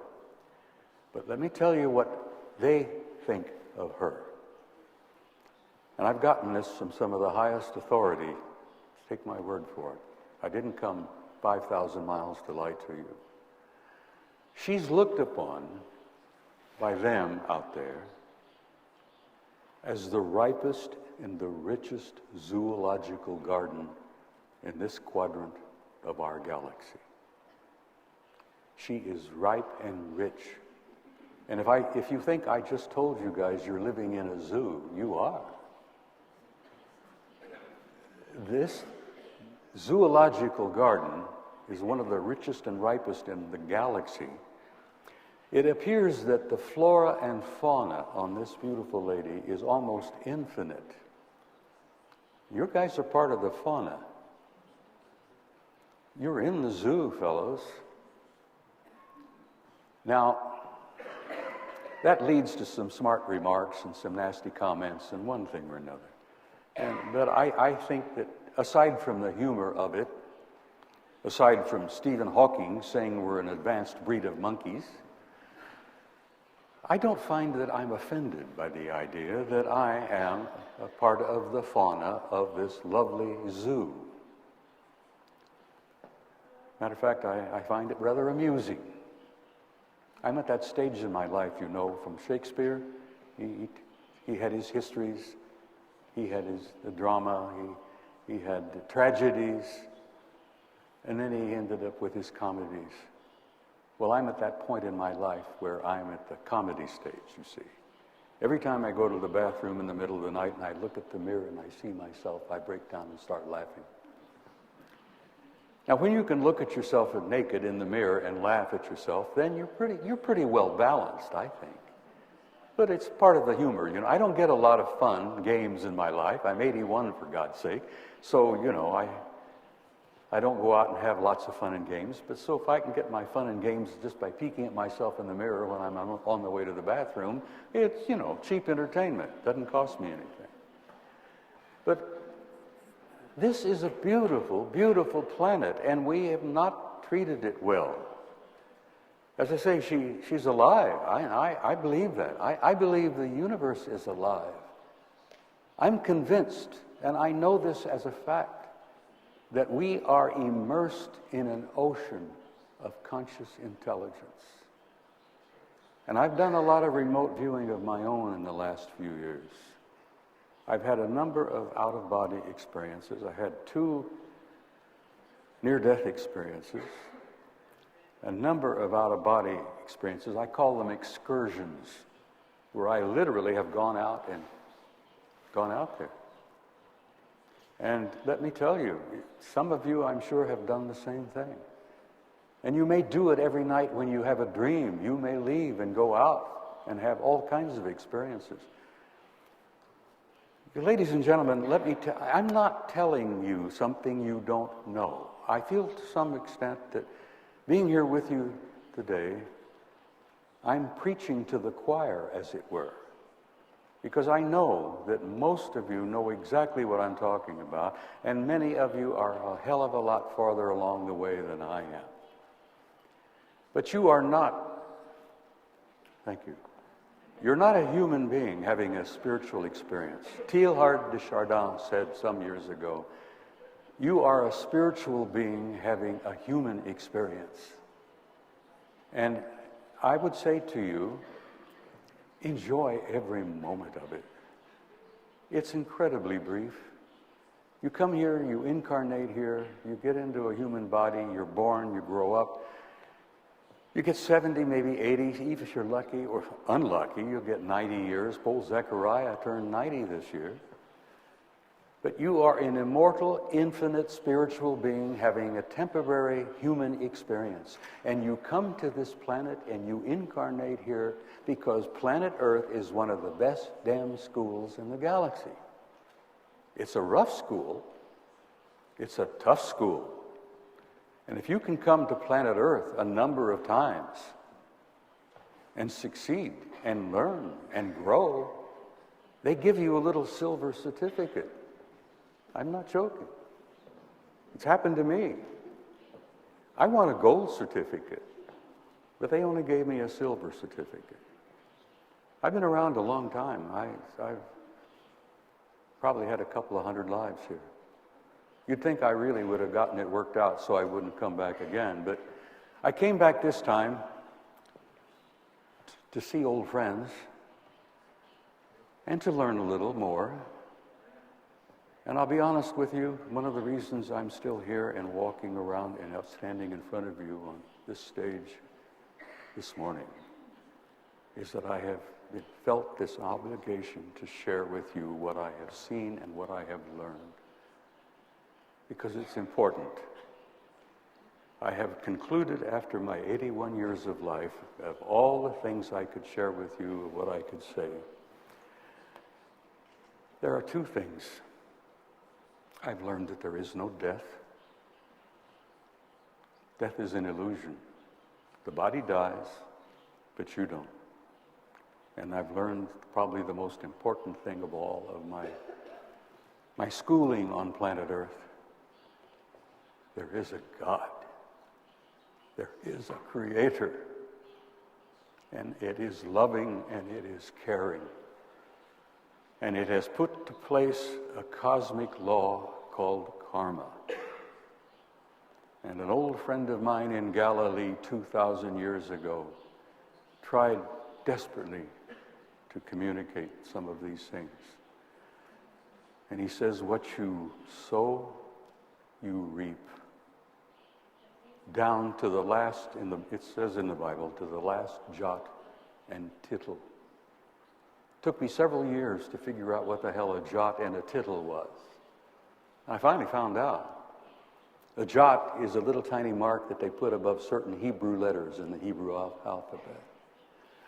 But let me tell you what they think of her. And I've gotten this from some of the highest authority. Take my word for it. I didn't come 5,000 miles to lie to you. She's looked upon by them out there as the ripest and the richest zoological garden in this quadrant of our galaxy. She is ripe and rich. And if you think I just told you guys you're living in a zoo, you are. This zoological garden is one of the richest and ripest in the galaxy. It appears that the flora and fauna on this beautiful lady is almost infinite. You guys are part of the fauna. You're in the zoo, fellows. Now, that leads to some smart remarks and some nasty comments and one thing or another. But I think that aside from the humor of it, aside from Stephen Hawking saying we're an advanced breed of monkeys, I don't find that I'm offended by the idea that I am a part of the fauna of this lovely zoo. Matter of fact, I find it rather amusing. I'm at that stage in my life, you know, from Shakespeare. He had his histories, he had the drama, he had the tragedies, and then he ended up with his comedies. Well, I'm at that point in my life where I'm at the comedy stage, you see. Every time I go to the bathroom in the middle of the night and I look at the mirror and I see myself, I break down and start laughing. Now, when you can look at yourself naked in the mirror and laugh at yourself, then you're pretty well balanced, I think. But it's part of the humor, you know. I don't get a lot of fun games in my life. I'm 81, for God's sake. So, you know, I don't go out and have lots of fun and games. But so if I can get my fun and games just by peeking at myself in the mirror when I'm on the way to the bathroom, it's, you know, cheap entertainment. Doesn't cost me anything. But this is a beautiful, beautiful planet, and we have not treated it well. As I say, she's alive. I believe that. I believe the universe is alive. I'm convinced, and I know this as a fact, that we are immersed in an ocean of conscious intelligence. And I've done a lot of remote viewing of my own in the last few years. I've had a number of out-of-body experiences. I had 2 near-death experiences, a number of out-of-body experiences. I call them excursions, where I literally have gone out there. And let me tell you, some of you, I'm sure, have done the same thing. And you may do it every night when you have a dream. You may leave and go out and have all kinds of experiences. Ladies and gentlemen, I'm not telling you something you don't know. I feel to some extent that being here with you today, I'm preaching to the choir, as it were. Because I know that most of you know exactly what I'm talking about, and many of you are a hell of a lot farther along the way than I am. But you are not, thank you, you're not a human being having a spiritual experience. Teilhard de Chardin said some years ago, you are a spiritual being having a human experience. And I would say to you, enjoy every moment of it. It's incredibly brief. You come here, you incarnate here, you get into a human body, you're born, you grow up. You get 70, maybe 80, even if you're lucky or unlucky, you'll get 90 years. Paul Zechariah turned 90 this year. But you are an immortal, infinite spiritual being having a temporary human experience. And you come to this planet and you incarnate here because planet Earth is one of the best damn schools in the galaxy. It's a rough school. It's a tough school. And if you can come to planet Earth a number of times and succeed and learn and grow, they give you a little silver certificate. I'm not joking. It's happened to me. I want a gold certificate, but they only gave me a silver certificate. I've been around a long time. I've probably had a couple of hundred lives here. You'd think I really would have gotten it worked out so I wouldn't come back again, but I came back this time to see old friends and to learn a little more. And I'll be honest with you, one of the reasons I'm still here and walking around and standing in front of you on this stage this morning is that I have felt this obligation to share with you what I have seen and what I have learned. Because it's important. I have concluded after my 81 years of life, of all the things I could share with you, of what I could say, there are two things. I've learned that there is no death. Death is an illusion. The body dies, but you don't. And I've learned probably the most important thing of all of my schooling on planet Earth. There is a God. There is a Creator. And it is loving and it is caring. And it has put to place a cosmic law called karma. And an old friend of mine in Galilee 2,000 years ago tried desperately to communicate some of these things. And he says, what you sow, you reap. Down to the last, it says in the Bible, to the last jot and tittle. It took me several years to figure out what the hell a jot and a tittle was. I finally found out. A jot is a little tiny mark that they put above certain Hebrew letters in the Hebrew alphabet.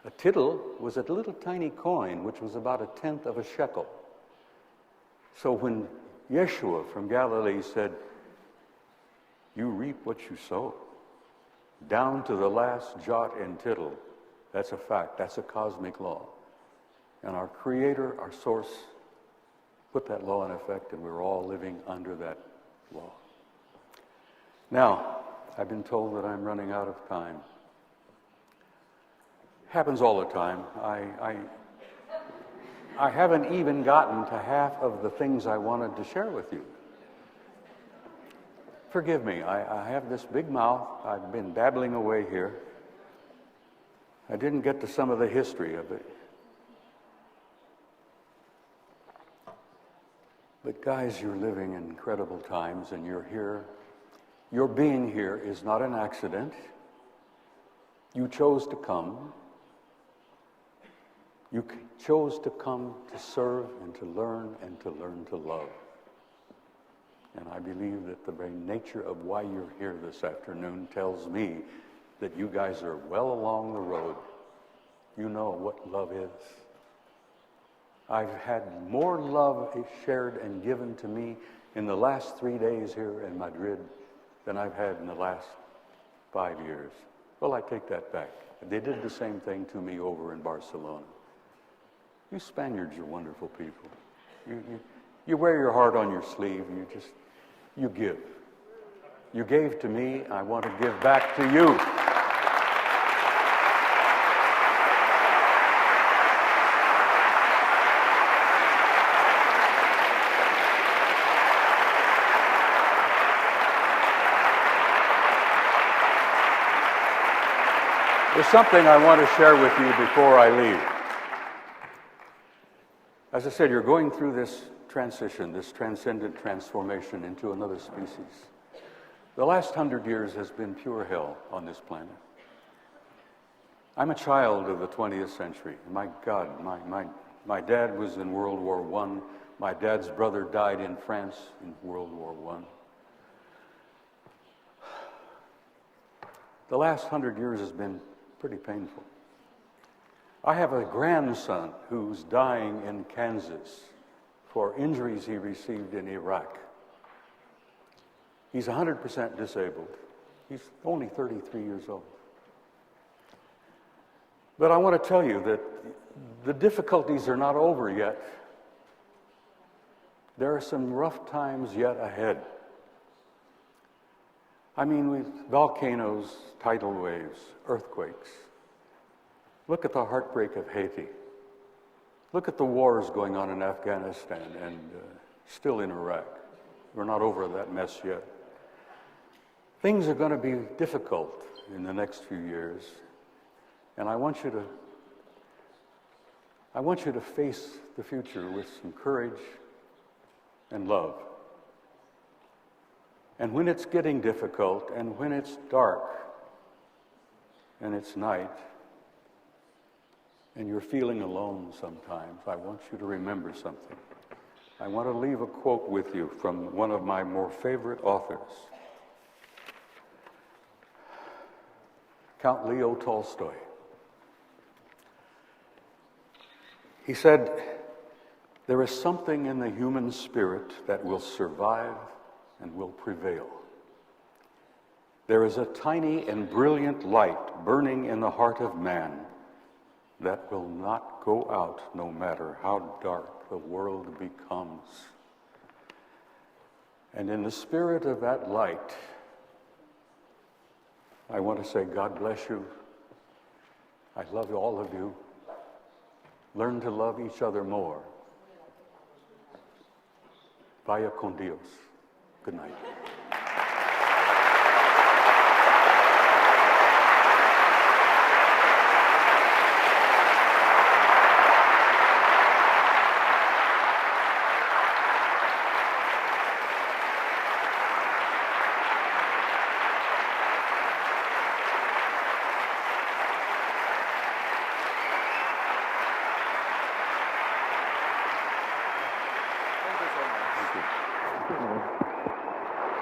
A tittle was a little tiny coin, which was about 1/10 of a shekel. So when Yeshua from Galilee said, you reap what you sow, down to the last jot and tittle, that's a fact, that's a cosmic law. And our Creator, our source, put that law in effect, and we're all living under that law. Now, I've been told that I'm running out of time. Happens all the time. I haven't even gotten to half of the things I wanted to share with you. Forgive me, I have this big mouth. I've been babbling away here. I didn't get to some of the history of it. But guys, you're living in incredible times and you're here. Your being here is not an accident. You chose to come. You chose to come to serve and to learn to love. And I believe that the very nature of why you're here this afternoon tells me that you guys are well along the road. You know what love is. I've had more love shared and given to me in the last 3 days here in Madrid than I've had in the last 5 years. Well, I take that back. They did the same thing to me over in Barcelona. You Spaniards are wonderful people. You wear your heart on your sleeve. You give. You gave to me. I want to give back to you. There's something I want to share with you before I leave. As I said, you're going through this transition, this transcendent transformation into another species. The last 100 years has been pure hell on this planet. I'm a child of the 20th century. My God, my dad was in World War I. My dad's brother died in France in World War I. The last 100 years has been pretty painful. I have a grandson who's dying in Kansas for injuries he received in Iraq. He's 100% disabled. He's only 33 years old. But I want to tell you that the difficulties are not over yet. There are some rough times yet ahead. I mean, with volcanoes, tidal waves, earthquakes. Look at the heartbreak of Haiti. Look at the wars going on in Afghanistan and still in Iraq. We're not over that mess yet. Things are going to be difficult in the next few years, and I want you to face the future with some courage and love. And when it's getting difficult, and when it's dark, and it's night, and you're feeling alone sometimes, I want you to remember something. I want to leave a quote with you from one of my more favorite authors, Count Leo Tolstoy. He said, "There is something in the human spirit that will survive and will prevail. There is a tiny and brilliant light burning in the heart of man that will not go out no matter how dark the world becomes. And in the spirit of that light, I want to say, God bless you. I love all of you. Learn to love each other more. Vaya con Dios." Good night.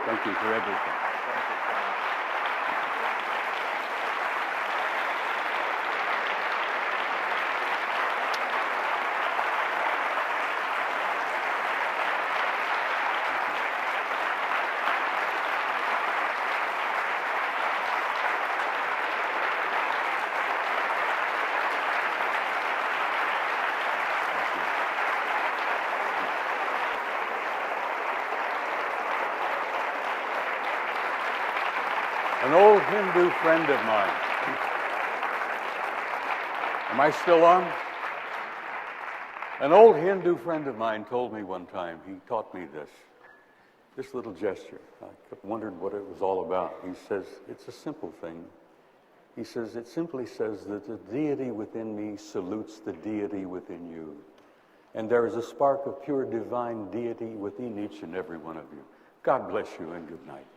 Thank you for everything. An old Hindu friend of mine. Am I still on? An old Hindu friend of mine told me one time, he taught me this little gesture. I kept wondering what it was all about. He says, it's a simple thing. He says, it simply says that the deity within me salutes the deity within you. And there is a spark of pure divine deity within each and every one of you. God bless you and good night.